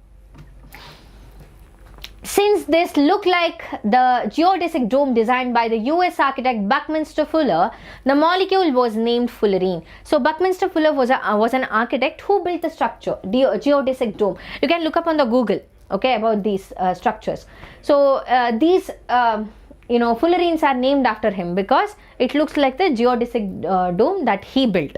Since this looked like the geodesic dome designed by the US architect Buckminster Fuller, the molecule was named fullerene. So Buckminster Fuller was an architect who built the structure, the geodesic dome. You can look up on the Google, okay, about these structures. So these fullerenes are named after him because it looks like the geodesic dome that he built.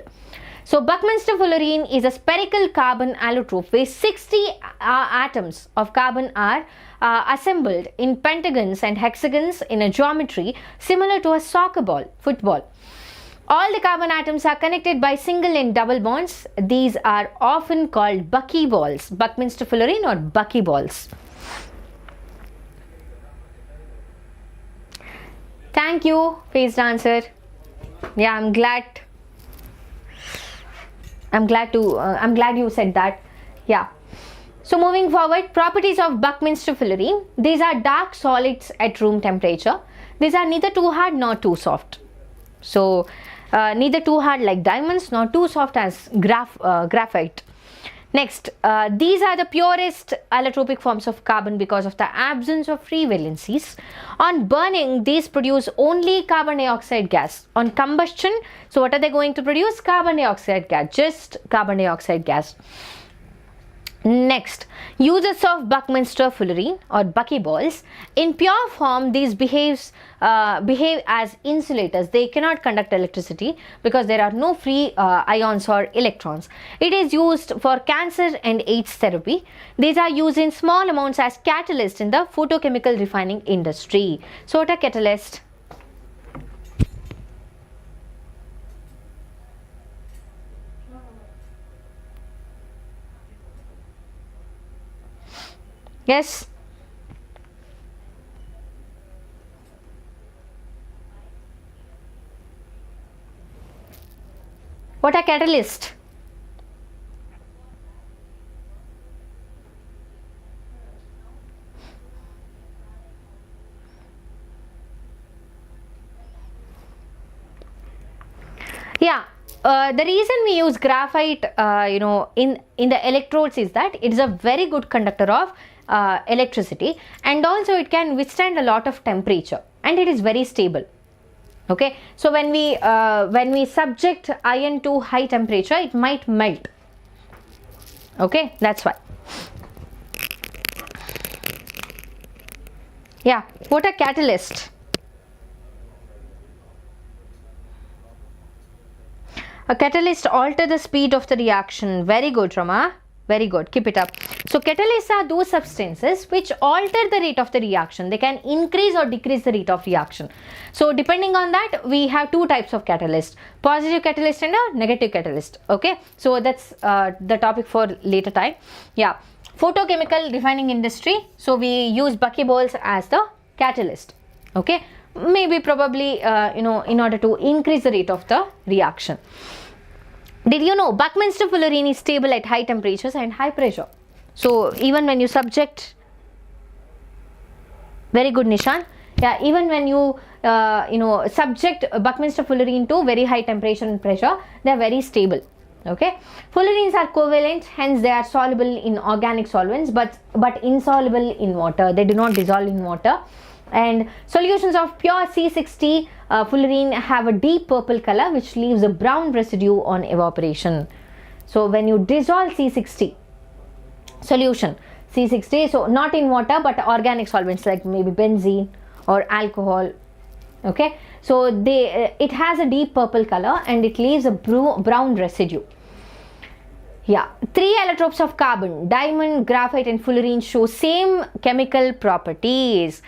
So Buckminster fullerene is a spherical carbon allotrope where 60 atoms of carbon are assembled in pentagons and hexagons in a geometry similar to a soccer ball, football. All the carbon atoms are connected by single and double bonds. These are often called buckyballs, Buckminster fullerene or buckyballs. Thank you, face dancer. Yeah, I'm glad you said that. Yeah. So moving forward, properties of Buckminster fullerene. These are dark solids at room temperature. These are neither too hard nor too soft. So neither too hard like diamonds nor too soft as graphite. Next, these are the purest allotropic forms of carbon because of the absence of free valencies. On burning, these produce only carbon dioxide gas. On combustion, so what are they going to produce? Carbon dioxide gas, just carbon dioxide gas. Next, uses of Buckminster fullerene or buckyballs. In pure form, these behave as insulators. They cannot conduct electricity because there are no free ions or electrons. It is used for cancer and AIDS therapy. These are used in small amounts as catalyst in the photochemical refining industry. So what are catalyst? Yes. What are catalyst? Yeah. The reason we use graphite, in the electrodes is that it is a very good conductor of electricity, and also it can withstand a lot of temperature, and it is very stable. Okay, so when we subject iron to high temperature, it might melt. Okay, that's why. Yeah, what are catalysts? A catalyst alter the speed of the reaction. Very good, Rama. Very good. Keep it up. So catalysts are those substances which alter the rate of the reaction. They can increase or decrease the rate of reaction. So depending on that, we have two types of catalyst: positive catalyst and a negative catalyst. Okay. So that's the topic for later time. Yeah. Photochemical refining industry. So we use buckyballs as the catalyst. Okay. Maybe probably in order to increase the rate of the reaction. Did you know Buckminster fullerene is stable at high temperatures and high pressure? So even when you subject, very good Nishan, yeah, even when you subject Buckminster fullerene to very high temperature and pressure, they are very stable. Okay, fullerenes are covalent, hence they are soluble in organic solvents, but insoluble in water. They do not dissolve in water. And solutions of pure C60 fullerene have a deep purple color which leaves a brown residue on evaporation. So when you dissolve C60 solution, C60, so not in water but organic solvents like maybe benzene or alcohol. Okay, so it has a deep purple color and it leaves a brown residue. Yeah, three allotropes of carbon, diamond, graphite and fullerene show same chemical properties.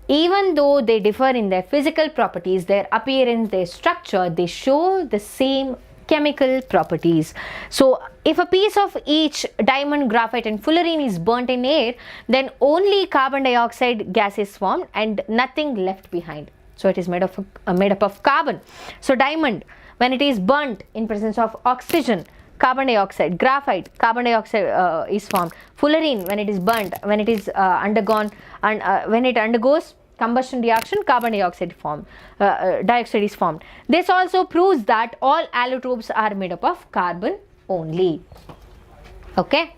Even though they differ in their physical properties, their appearance, their structure, they show the same chemical properties. So if a piece of each diamond, graphite and fullerene is burnt in air, then only carbon dioxide gas is formed and nothing left behind. So it is made up of carbon. So diamond, when it is burnt in presence of oxygen, carbon dioxide, graphite, carbon dioxide is formed. Fullerene, when it is burnt, when it is when it undergoes combustion reaction, carbon dioxide dioxide is formed. This also proves that all allotropes are made up of carbon only. Okay.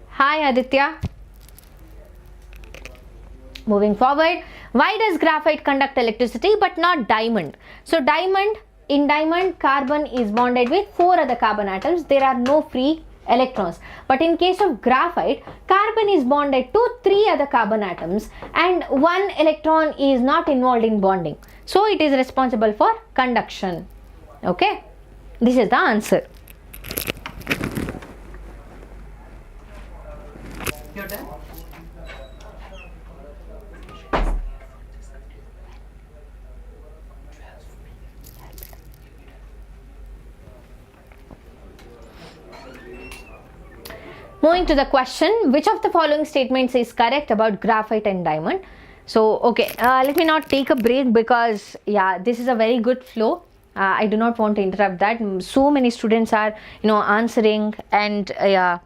Hi Aditya. Moving forward, why does graphite conduct electricity but not diamond? So in diamond, carbon is bonded with 4 other carbon atoms. There are no free electrons. But in case of graphite, carbon is bonded to 3 other carbon atoms and 1 electron is not involved in bonding. So it is responsible for conduction. Okay, this is the answer. You're done? Moving to the question, which of the following statements is correct about graphite and diamond? So, okay, let me not take a break because, yeah, this is a very good flow. I do not want to interrupt that. So many students are, answering and, yeah,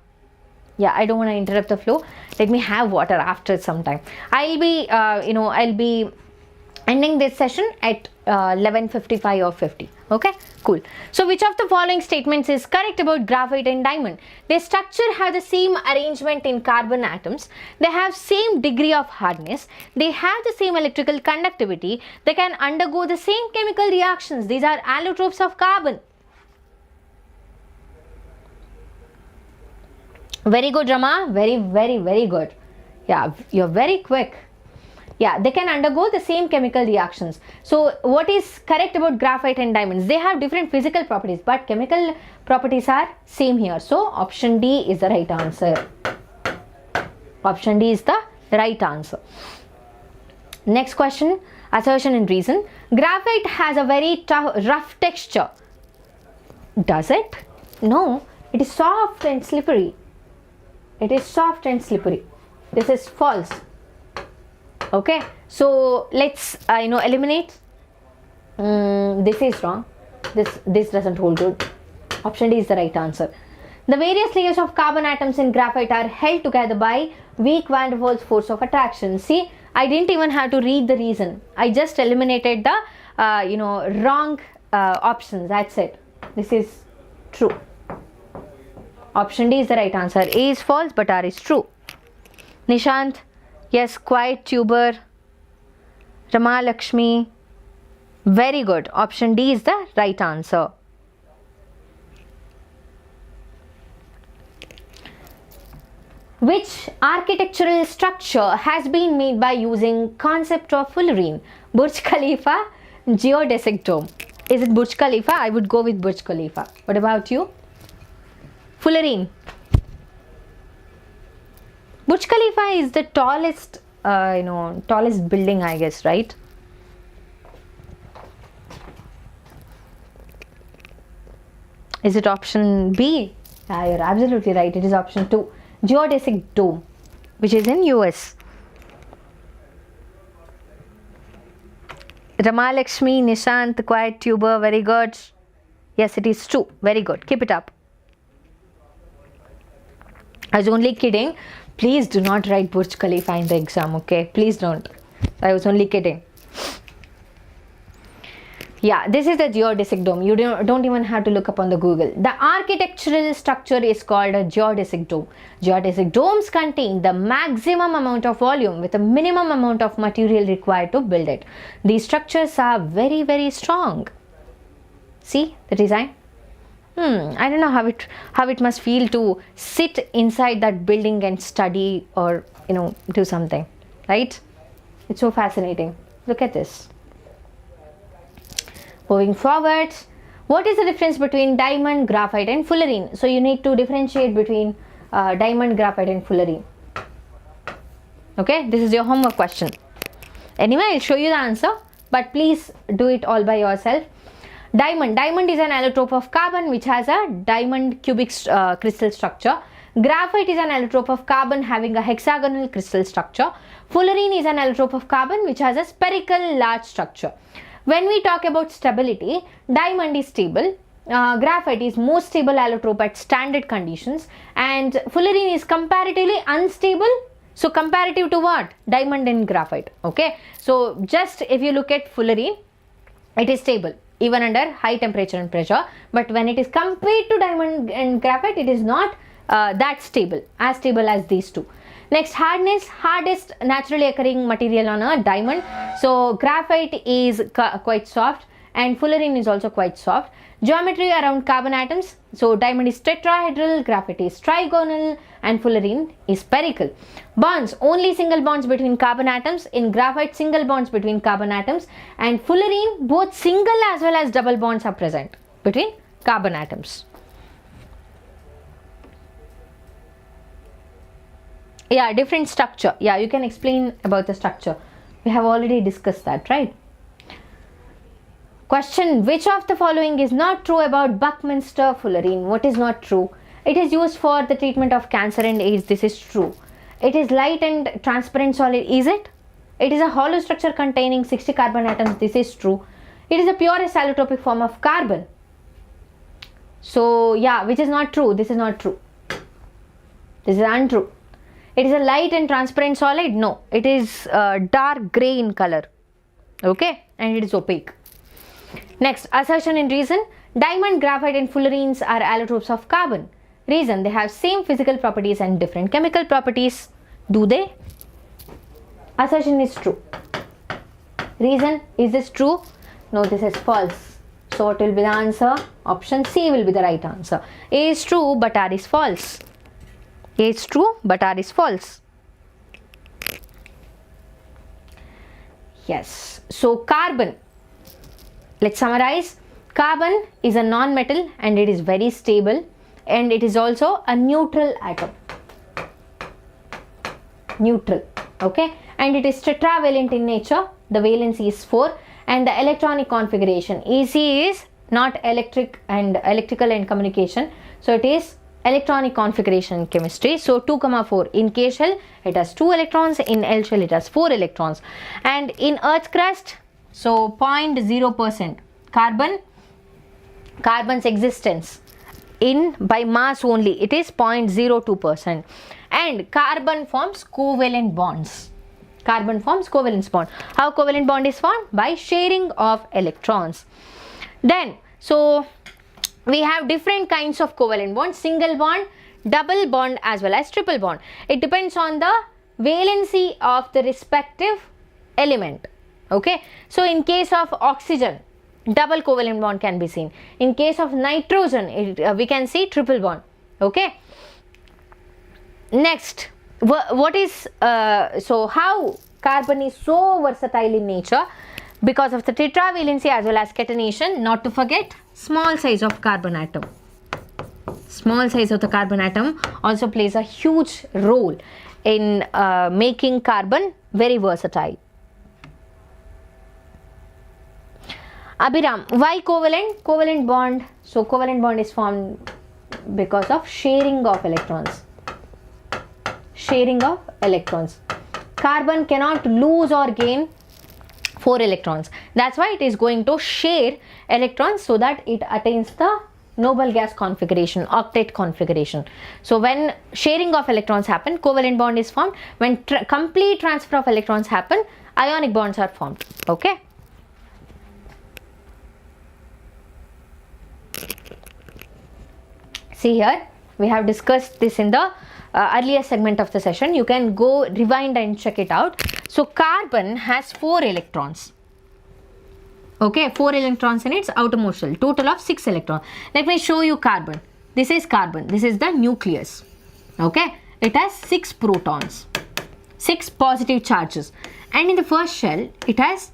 I don't want to interrupt the flow. Let me have water after some time. I'll be ending this session at 11:55 or 50. Okay, cool. So which of the following statements is correct about graphite and diamond? Their structure have the same arrangement in carbon atoms, they have same degree of hardness, they have the same electrical conductivity, they can undergo the same chemical reactions. These are allotropes of carbon. Very good, Rama. Very good. Yeah, you're very quick. Yeah, they can undergo the same chemical reactions. So what is correct about graphite and diamonds? They have different physical properties, but chemical properties are same here. So option D is the right answer. Option D is the right answer. Next question, assertion and reason. Graphite has a very rough texture. Does it? No, it is soft and slippery. It is soft and slippery. This is false. Okay, so let's eliminate. This is wrong. This doesn't hold good. Option D is the right answer. The various layers of carbon atoms in graphite are held together by weak van der Waals force of attraction. See, I didn't even have to read the reason. I just eliminated the wrong options. That's it. This is true. Option D is the right answer. A is false, but R is true. Nishant, yes, quiet tuber. Rama Lakshmi, very good. Option D is the right answer. Which architectural structure has been made by using concept of fullerene? Burj Khalifa, geodesic dome. Is it Burj Khalifa? I would go with Burj Khalifa. What about you? Fullerene. Burj Khalifa is the tallest, tallest building, I guess, right? Is it option B? Yeah, you're absolutely right. It is option 2. Geodesic dome, which is in US. Rama Lakshmi, Nishant, quiet tuber, very good. Yes, it is true. Very good. Keep it up. I was only kidding. Please do not write Burj Khalifa in the exam, okay? Please don't. I was only kidding. Yeah, this is the geodesic dome. You don't even have to look up on the Google. The architectural structure is called a geodesic dome. Geodesic domes contain the maximum amount of volume with a minimum amount of material required to build it. These structures are very, very strong. See the design? I don't know how it must feel to sit inside that building and study or do something, right? It's so fascinating. Look at this. Moving forward, what is the difference between diamond, graphite and fullerene? So you need to differentiate between diamond, graphite and fullerene. Okay, this is your homework question. Anyway, I'll show you the answer, but please do it all by yourself. Diamond is an allotrope of carbon which has a diamond cubic crystal structure. Graphite is an allotrope of carbon having a hexagonal crystal structure. Fullerene is an allotrope of carbon which has a spherical large structure. When we talk about stability, diamond is stable, graphite is most stable allotrope at standard conditions, and fullerene is comparatively unstable. So comparative to what? Diamond and graphite. Okay, so just if you look at fullerene, it is stable even under high temperature and pressure, but when it is compared to diamond and graphite, it is not that stable, as stable as these two. Next, hardness, hardest naturally occurring material on a diamond. So graphite is quite soft and fullerene is also quite soft. Geometry around carbon atoms. So diamond is tetrahedral, graphite is trigonal and fullerene is spherical. Bonds, only single bonds between carbon atoms. In graphite, single bonds between carbon atoms, and fullerene, both single as well as double bonds are present between carbon atoms. Yeah, different structure. Yeah, you can explain about the structure. We have already discussed that, right? Question, which of the following is not true about Buckminster fullerene? What is not true? It is used for the treatment of cancer and AIDS. This is true. It is light and transparent solid. Is it? It is a hollow structure containing 60 carbon atoms. This is true. It is the purest allotropic form of carbon. So yeah, which is not true? This is not true. This is untrue. It is a light and transparent solid. No, it is dark gray in color. Okay, and it is opaque. Next, assertion in reason. Diamond, graphite and fullerenes are allotropes of carbon. Reason, they have same physical properties and different chemical properties. Do they? Assertion is true. Reason, is this true? No, this is false. So what will be the answer? Option C will be the right answer. A is true but R is false. A is true but R is false. Yes. So carbon. Let's summarize. Carbon is a non-metal and it is very stable, and it is also a neutral atom. Neutral. Okay. And it is tetravalent in nature. The valency is 4, and the electronic configuration EC is not electrical and communication. So it is electronic configuration in chemistry. So 2,4. In K shell it has 2 electrons, in L shell it has 4 electrons, and in earth crust, so 0.0% carbon's existence in by mass only, it is 0.02%, and carbon forms covalent bonds. Carbon forms covalent bond. How covalent bond is formed? By sharing of electrons. Then, so we have different kinds of covalent bonds: single bond, double bond, as well as triple bond. It depends on the valency of the respective element. Okay, so in case of oxygen, double covalent bond can be seen. In case of nitrogen, we can see triple bond. Okay. Next, what is so how carbon is so versatile in nature? Because of the tetravalency as well as catenation. Not to forget, small size of carbon atom. Small size of the carbon atom also plays a huge role in making carbon very versatile. Abhiram, why covalent? Covalent bond. So covalent bond is formed because of sharing of electrons. Sharing of electrons. Carbon cannot lose or gain 4 electrons. That's why it is going to share electrons so that it attains the noble gas configuration, octet configuration. So when sharing of electrons happen, covalent bond is formed. When complete transfer of electrons happen, ionic bonds are formed. Okay. See here, we have discussed this in the earlier segment of the session. You can go rewind and check it out. So carbon has 4 electrons. Okay, 4 electrons in its outermost shell, total of 6 electrons. Let me show you carbon. This is carbon. This is the nucleus. Okay, it has 6 protons, 6 positive charges, and in the first shell it has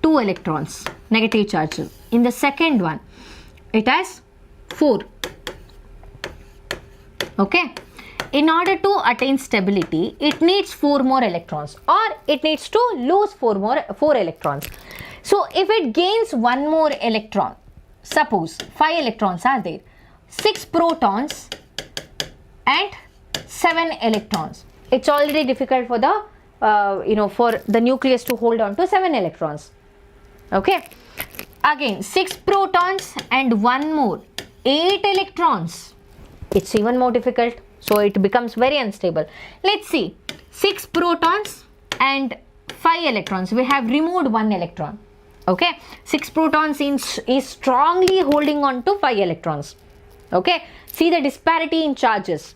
2 electrons, negative charges. In the second one it has 4. Okay, in order to attain stability, it needs 4 more electrons, or it needs to lose 4 electrons. So if it gains 1 more electron, suppose 5 electrons are there, 6 protons and 7 electrons. It's already difficult for the for the nucleus to hold on to 7 electrons. Okay, again 6 protons and 1 more, 8 electrons. It's even more difficult, so it becomes very unstable. Let's see, 6 protons and 5 electrons. We have removed 1 electron. Okay, 6 protons is strongly holding on to 5 electrons. Okay, see the disparity in charges.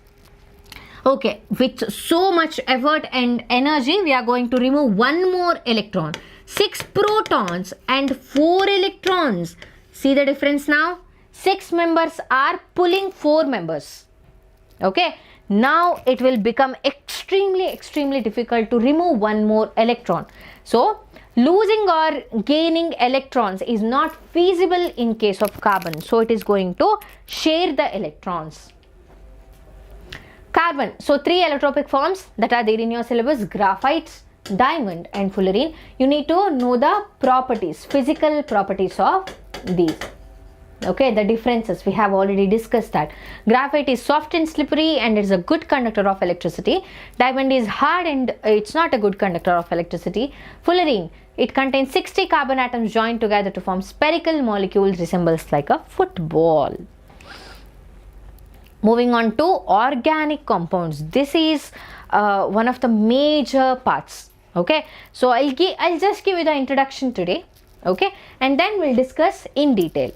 Okay, with so much effort and energy, we are going to remove 1 more electron. 6 protons and 4 electrons. See the difference now? 6 members are pulling 4 members. Okay, now it will become extremely difficult to remove 1 more electron. So losing or gaining electrons is not feasible in case of carbon. So it is going to share the electrons. Carbon. So 3 allotropic forms that are there in your syllabus: graphites, diamond and fullerene. You need to know the properties, physical properties of these. Okay, the differences we have already discussed that. Graphite is soft and slippery and it's a good conductor of electricity. Diamond is hard and it's not a good conductor of electricity. Fullerene, it contains 60 carbon atoms joined together to form spherical molecules, resembles like a football. Moving on to organic compounds. This is one of the major parts. Okay, so I'll just give you the introduction today, okay, and then we'll discuss in detail.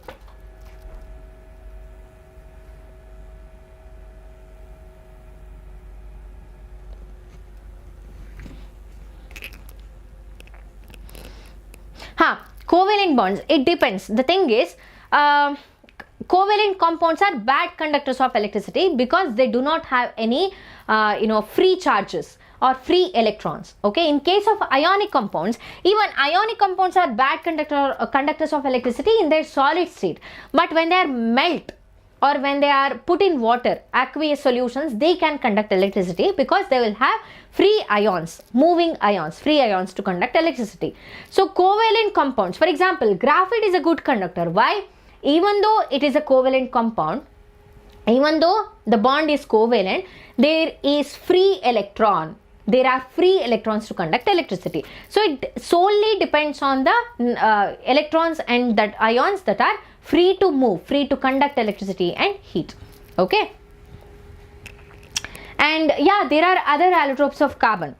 Covalent bonds, it depends. The thing is, covalent compounds are bad conductors of electricity because they do not have any free charges or free electrons. Okay, in case of ionic compounds, even ionic compounds are bad conductors of electricity in their solid state, but when they are melt or when they are put in water, aqueous solutions, they can conduct electricity because they will have free ions, moving ions, free ions to conduct electricity. So covalent compounds, for example, graphite is a good conductor. Why? Even though it is a covalent compound, even though the bond is covalent, there is free electron. There are free electrons to conduct electricity. So it solely depends on the electrons and that ions that are free to move, free to conduct electricity and heat. Okay. And yeah, there are other allotropes of carbon.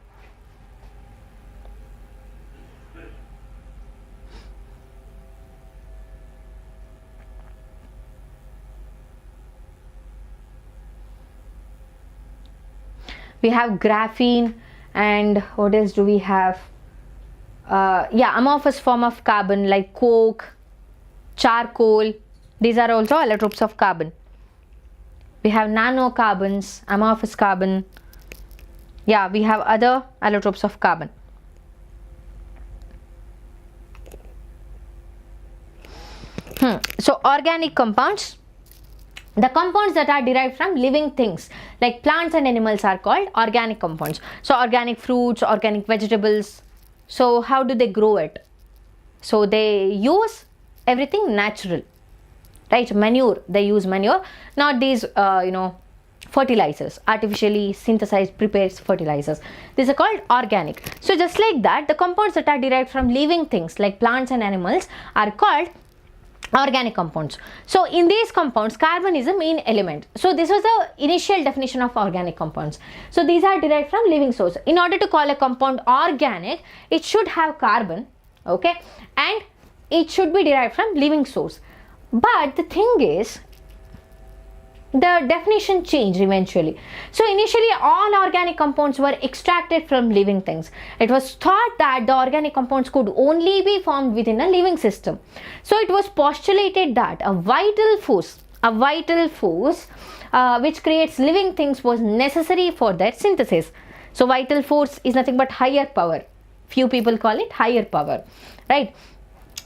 We have graphene, and what else do we have? Amorphous form of carbon like coke, charcoal. These are also allotropes of carbon. We have nanocarbons, amorphous carbon. Yeah, we have other allotropes of carbon. So organic compounds. The compounds that are derived from living things like plants and animals are called organic compounds. So organic fruits, organic vegetables. So how do they grow it? So they use everything natural, right? Manure, they use manure, not these fertilizers, artificially synthesized prepared fertilizers. These are called organic. So just like that, the compounds that are derived from living things like plants and animals are called organic compounds. So in these compounds, carbon is the main element. So this was the initial definition of organic compounds. So these are derived from living source. In order to call a compound organic, it should have carbon, okay, and it should be derived from living source. But the thing is, the definition changed eventually. So initially all organic compounds were extracted from living things. It was thought that the organic compounds could only be formed within a living system. So it was postulated that a vital force which creates living things was necessary for their synthesis. So vital force is nothing but higher power. Few people call it higher power, right?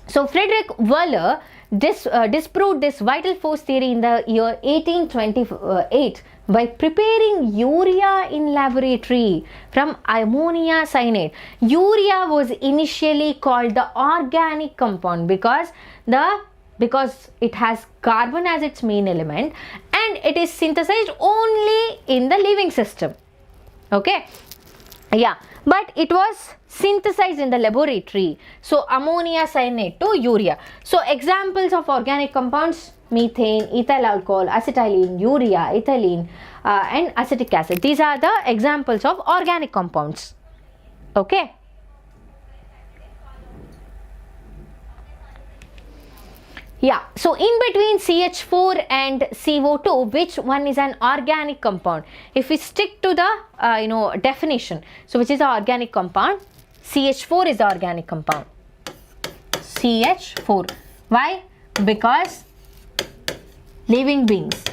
So Friedrich Wöhler disproved this vital force theory in the year 1828 by preparing urea in laboratory from ammonia cyanide. Urea was initially called the organic compound because it has carbon as its main element and it is synthesized only in the living system. Okay, yeah, but it was synthesized in the laboratory. So ammonia cyanide to urea. So examples of organic compounds: methane, ethyl alcohol, acetylene, urea, ethylene, and acetic acid. These are the examples of organic compounds. Okay. Yeah, so in between CH4 and CO2, which one is an organic compound? If we stick to the definition, so which is the organic compound? CH4 is the organic compound. CH4. Why? Because living beings.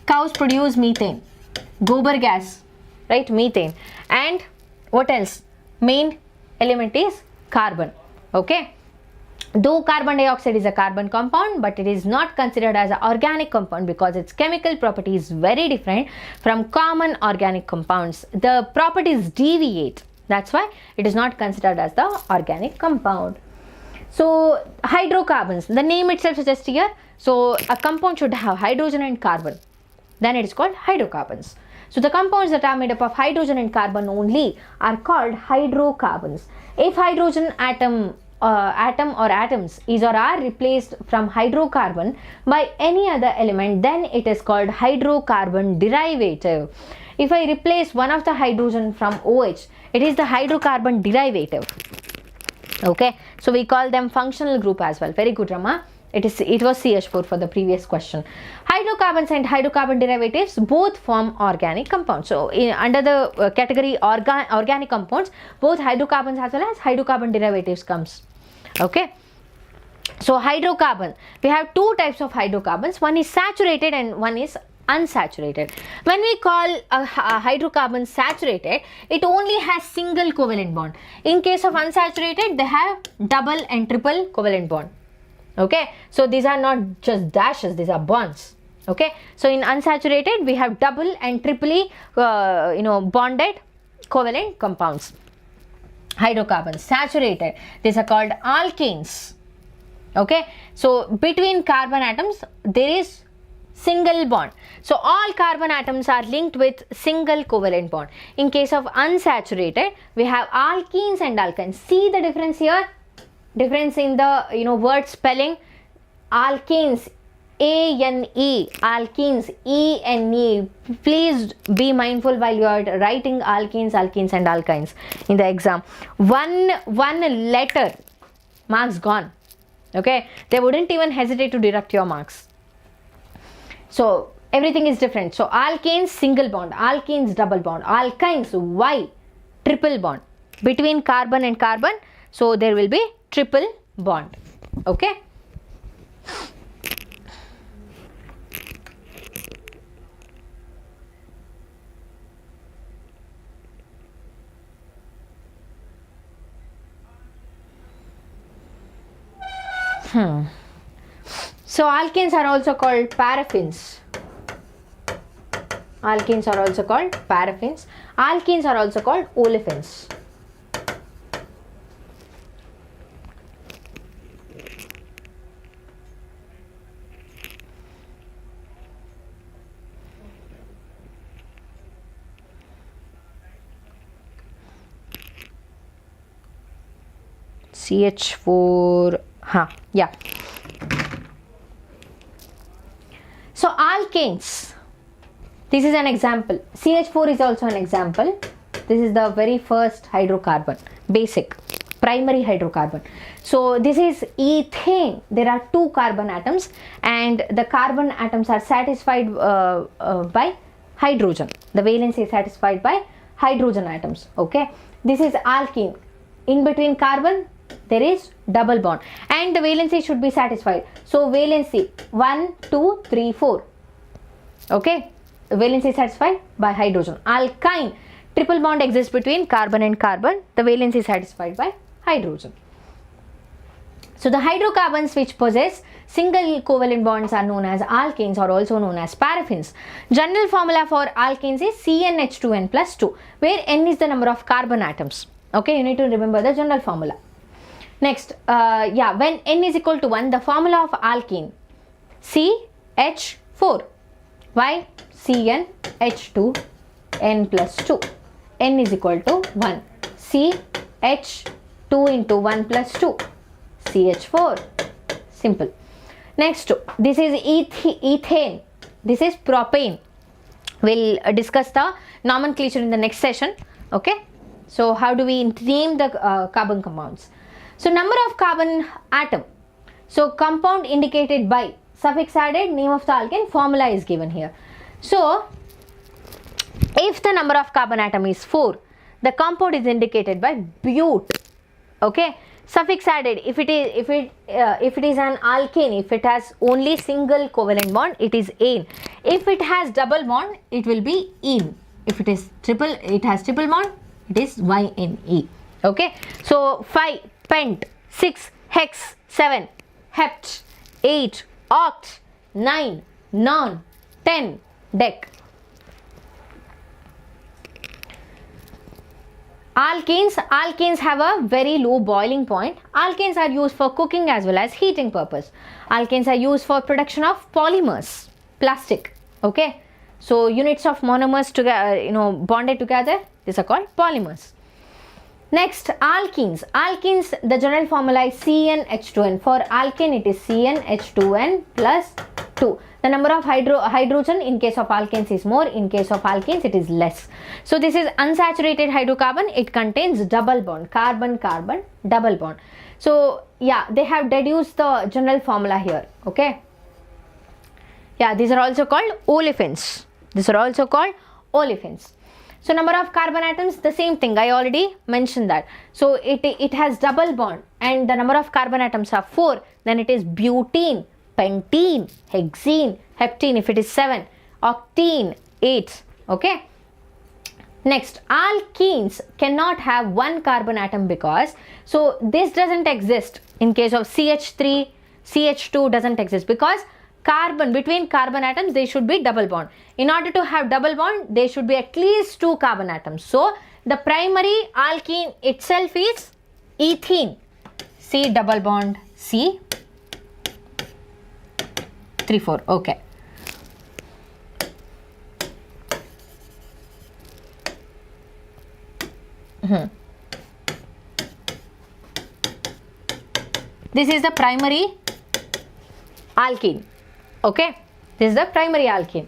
Cows produce methane, gobar gas, right? Methane. And what else? Main element is carbon. Okay. Though carbon dioxide is a carbon compound, but it is not considered as an organic compound because its chemical property is very different from common organic compounds. The properties deviate. That's why it is not considered as the organic compound. So hydrocarbons, the name itself suggests here. So a compound should have hydrogen and carbon. Then it is called hydrocarbons. So the compounds that are made up of hydrogen and carbon only are called hydrocarbons. If hydrogen atom or atoms is or are replaced from hydrocarbon by any other element, then it is called hydrocarbon derivative. If I replace one of the hydrogen from OH, it is the hydrocarbon derivative. Okay, so we call them functional group as well. Very good, Rama. It was CH4 for the previous question. Hydrocarbons and hydrocarbon derivatives both form organic compounds. So under the category organic compounds, both hydrocarbons as well as hydrocarbon derivatives comes. Okay. So hydrocarbon, we have two types of hydrocarbons. One is saturated and one is unsaturated. When we call a hydrocarbon saturated, it only has single covalent bond. In case of unsaturated, they have double and triple covalent bond. Okay, so these are not just dashes, these are bonds. Okay, so in unsaturated we have double and triply bonded covalent compounds. Hydrocarbons. Saturated, these are called alkanes. Okay, so between carbon atoms there is single bond. So all carbon atoms are linked with single covalent bond. In case of unsaturated, we have alkenes and alkynes. See the difference here? Difference in the word spelling. Alkenes, A-N-E, alkenes, E-N-E. Please be mindful while you are writing alkenes and alkynes in the exam. One letter, marks gone. Okay, they wouldn't even hesitate to deduct your marks. So everything is different. So alkanes single bond, alkenes double bond, alkynes Y triple bond between carbon and carbon. So there will be triple bond. Okay. So alkanes are also called paraffins. Alkenes are also called paraffins. Alkenes are also called olefins. CH4, yeah. So alkanes, this is an example. CH4 is also an example. This is the very first hydrocarbon, basic, primary hydrocarbon. So this is ethane. There are two carbon atoms and the carbon atoms are satisfied by hydrogen. The valence is satisfied by hydrogen atoms. Okay. This is alkene. In between carbon, there is double bond and the valency should be satisfied. So valency 1, 2, 3, 4. Okay, valency is satisfied by hydrogen. Alkyne, triple bond exists between carbon and carbon. The valency is satisfied by hydrogen. So the hydrocarbons which possess single covalent bonds are known as alkanes or also known as paraffins. General formula for alkanes is CnH2n plus 2, where N is the number of carbon atoms. Okay, you need to remember the general formula. Next, when N is equal to 1, the formula of alkene CH4. Why? CnH2 N plus 2. N is equal to 1. CH2 into 1 plus 2. CH4. Simple. Next, this is ethane. This is propane. We'll discuss the nomenclature in the next session. Okay. So, how do we name the carbon compounds? So, number of carbon atom. So, compound indicated by suffix added, name of the alkane, formula is given here. So, if the number of carbon atom is 4, the compound is indicated by but. Okay, suffix added. If it is an alkane, if it has only single covalent bond, it is ane. If it has double bond, it will be ene. If it is triple, it has triple bond, it is YNE. Okay, so 5 pent, 6 hex, 7 hept, 8 oct, 9 non, 10 dec. Alkanes have a very low boiling point. Alkanes are used for cooking as well as heating purpose. Alkanes are used for production of polymers, plastic. Okay, so units of monomers together, bonded together, these are called polymers. Next, alkenes. Alkenes, the general formula is CnH2n. For alkane, it is CnH2n plus 2. 2. The number of hydrogen in case of alkanes is more, in case of alkanes it is less. So this is unsaturated hydrocarbon. It contains double bond, carbon-carbon double bond. So yeah, they have deduced the general formula here. Okay. Yeah, these are also called olefins. These are also called olefins. So number of carbon atoms, the same thing, I already mentioned that. So it has double bond and the number of carbon atoms are 4, then it is butene, pentene, hexene, heptene if it is 7, octene 8. Okay. Next, alkenes cannot have one carbon atom because, so this doesn't exist in case of CH3, CH2 doesn't exist because carbon, between carbon atoms they should be double bond. In order to have double bond there should be at least 2 carbon atoms. So the primary alkene itself is ethene. C double bond C 3 4. Okay. This is the primary alkene. Okay, this is the primary alkene.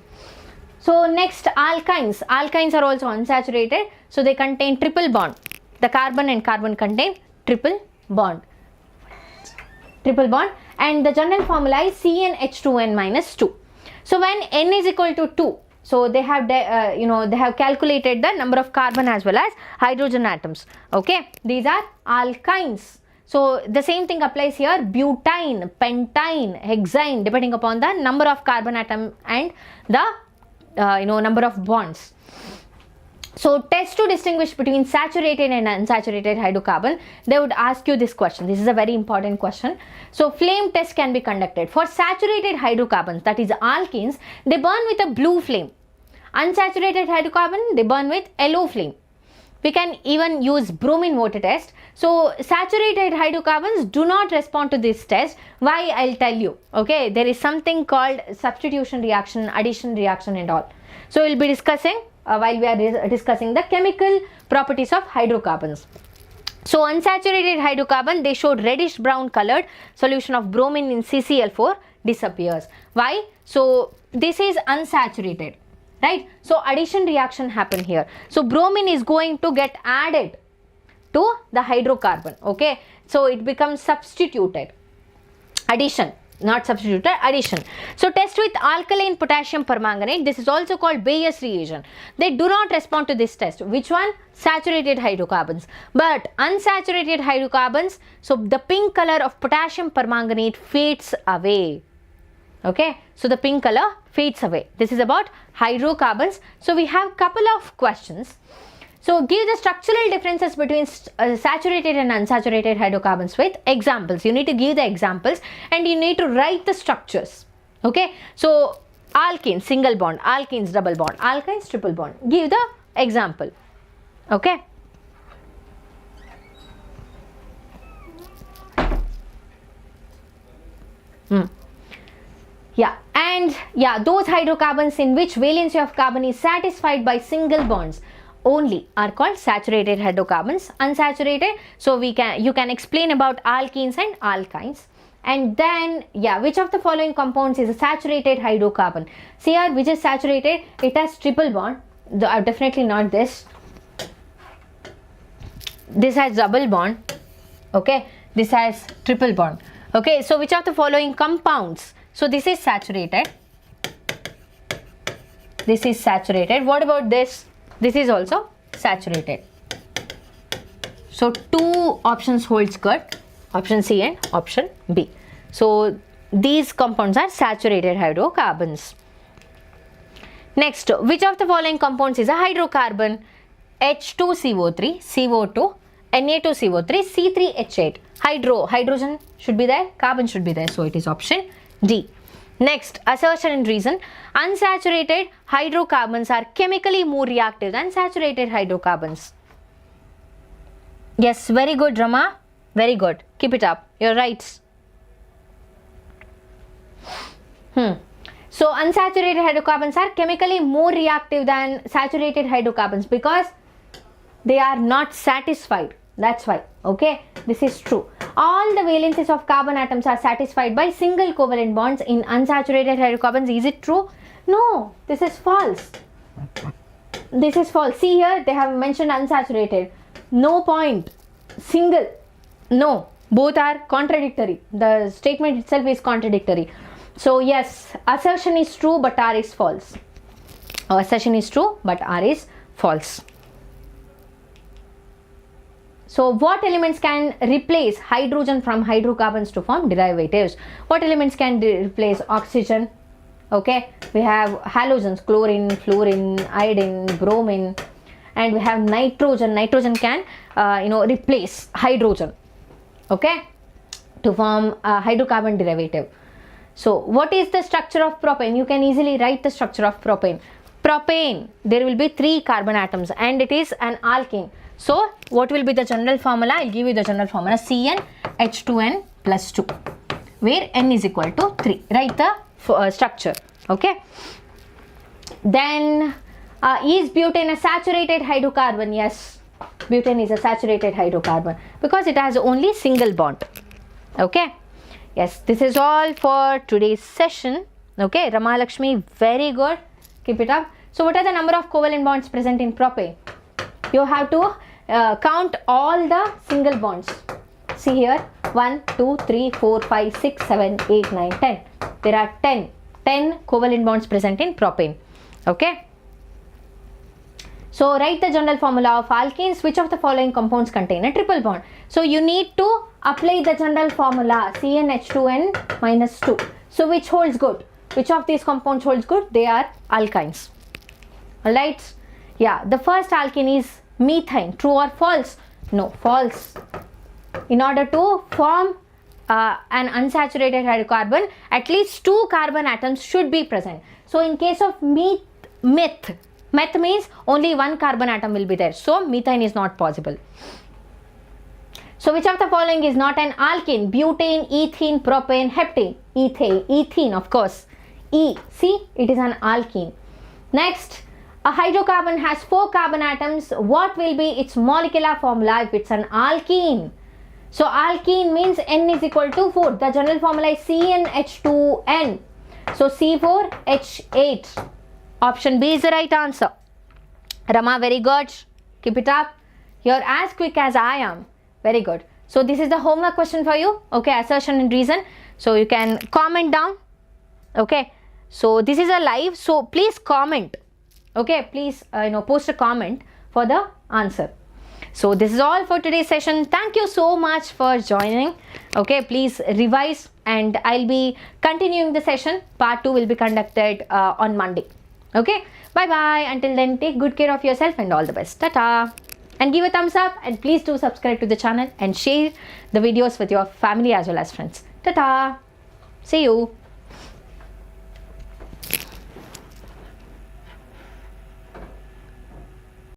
So next, alkynes. Alkynes are also unsaturated. So they contain triple bond. The carbon and carbon contain triple bond. Triple bond. And the general formula is CnH2n minus 2. So when n is equal to 2, so they have they have calculated the number of carbon as well as hydrogen atoms. Okay, these are alkynes. So the same thing applies here, butane, pentane, hexane, depending upon the number of carbon atom and the number of bonds. So test to distinguish between saturated and unsaturated hydrocarbon, they would ask you this question. This is a very important question. So flame test can be conducted. For saturated hydrocarbons, that is alkenes, they burn with a blue flame. Unsaturated hydrocarbon, they burn with yellow flame. We can even use bromine water test. So saturated hydrocarbons do not respond to this test. Why? I'll tell you. Okay, there is something called substitution reaction, addition reaction and all. So we'll be discussing while we are discussing the chemical properties of hydrocarbons. So unsaturated hydrocarbon, they showed reddish brown colored solution of bromine in CCl4 disappears. Why? So this is unsaturated. Right? So addition reaction happen here. So bromine is going to get added to the hydrocarbon. Okay. So it becomes substituted. Addition, not substituted, addition. So test with alkaline potassium permanganate. This is also called Bayes reagent. They do not respond to this test. Which one? Saturated hydrocarbons. But unsaturated hydrocarbons, so the pink color of potassium permanganate fades away. Okay, so the pink color fades away. This is about hydrocarbons. So we have couple of questions. So give the structural differences between saturated and unsaturated hydrocarbons with examples. You need to give the examples and you need to write the structures. Okay, so alkenes single bond, alkenes double bond, alkynes triple bond. Give the example. Okay. Yeah, and yeah, those hydrocarbons in which valency of carbon is satisfied by single bonds only are called saturated hydrocarbons. Unsaturated, so you can explain about alkenes and alkynes. And then yeah, which of the following compounds is a saturated hydrocarbon? See here, which is saturated? It has triple bond. Definitely not this. This has double bond. Okay, this has triple bond. Okay, so which of the following compounds? So this is saturated. This is saturated. What about this? This is also saturated. So two options holds good. Option C and option B. So these compounds are saturated hydrocarbons. Next, which of the following compounds is a hydrocarbon? H2CO3, CO2, Na2CO3, C3H8. Hydrogen should be there, carbon should be there. So it is option D. Next, assertion and reason. Unsaturated hydrocarbons are chemically more reactive than saturated hydrocarbons. Yes, very good, Rama. Very good. Keep it up. You're right. So unsaturated hydrocarbons are chemically more reactive than saturated hydrocarbons because they are not satisfied. That's why. Okay, this is true. All the valencies of carbon atoms are satisfied by single covalent bonds in unsaturated hydrocarbons. Is it true? No, this is false. This is false. See here, they have mentioned unsaturated. No point. Single. No, both are contradictory. The statement itself is contradictory. So yes, assertion is true but R is false. Assertion is true but R is false. So what elements can replace hydrogen from hydrocarbons to form derivatives? What elements can replace oxygen? Okay, we have halogens, chlorine, fluorine, iodine, bromine, and we have nitrogen. Nitrogen can replace hydrogen, okay, to form a hydrocarbon derivative. So what is the structure of propane? You can easily write the structure of propane. Propane, there will be 3 carbon atoms and it is an alkene. So what will be the general formula? I'll give you the general formula: CnH2n plus 2, where n is equal to 3. Write the structure. Okay. Then is butane a saturated hydrocarbon? Yes, butane is a saturated hydrocarbon because it has only single bond. Okay. Yes, this is all for today's session. Okay, Rama Lakshmi, very good. Keep it up. So what are the number of covalent bonds present in propane? You have to count all the single bonds. See here, 1, 2, 3, 4, 5, 6, 7, 8, 9, 10. There are 10 covalent bonds present in propane. Okay. So write the general formula of alkenes. Which of the following compounds contain a triple bond? So you need to apply the general formula CnH2n minus 2. So which holds good? Which of these compounds holds good? They are alkynes. Alright. Yeah, the first alkene is methane. True or false? No, false. In order to form an unsaturated hydrocarbon, at least 2 carbon atoms should be present. So in case of meth means only 1 carbon atom will be there. So methane is not possible. So which of the following is not an alkene? Butane, ethene, propane, heptane. Ethene, of course. See, it is an alkene. Next, a hydrocarbon has 4 carbon atoms. What will be its molecular formula if it's an alkene? So alkene means N is equal to 4. The general formula is CnH2n. So C4H8. Option B is the right answer. Rama, very good. Keep it up. You're as quick as I am. Very good. So this is the homework question for you. Okay, assertion and reason. So you can comment down. Okay. So this is a live. So please comment. Okay, please post a comment for the answer. So this is all for today's session. Thank you so much for joining. Okay, please revise and I'll be continuing the session. Part 2 will be conducted on Monday. Okay, bye bye. Until then, take good care of yourself and all the best. Ta-ta. And give a thumbs up and please do subscribe to the channel and share the videos with your family as well as friends. Ta-ta. See you.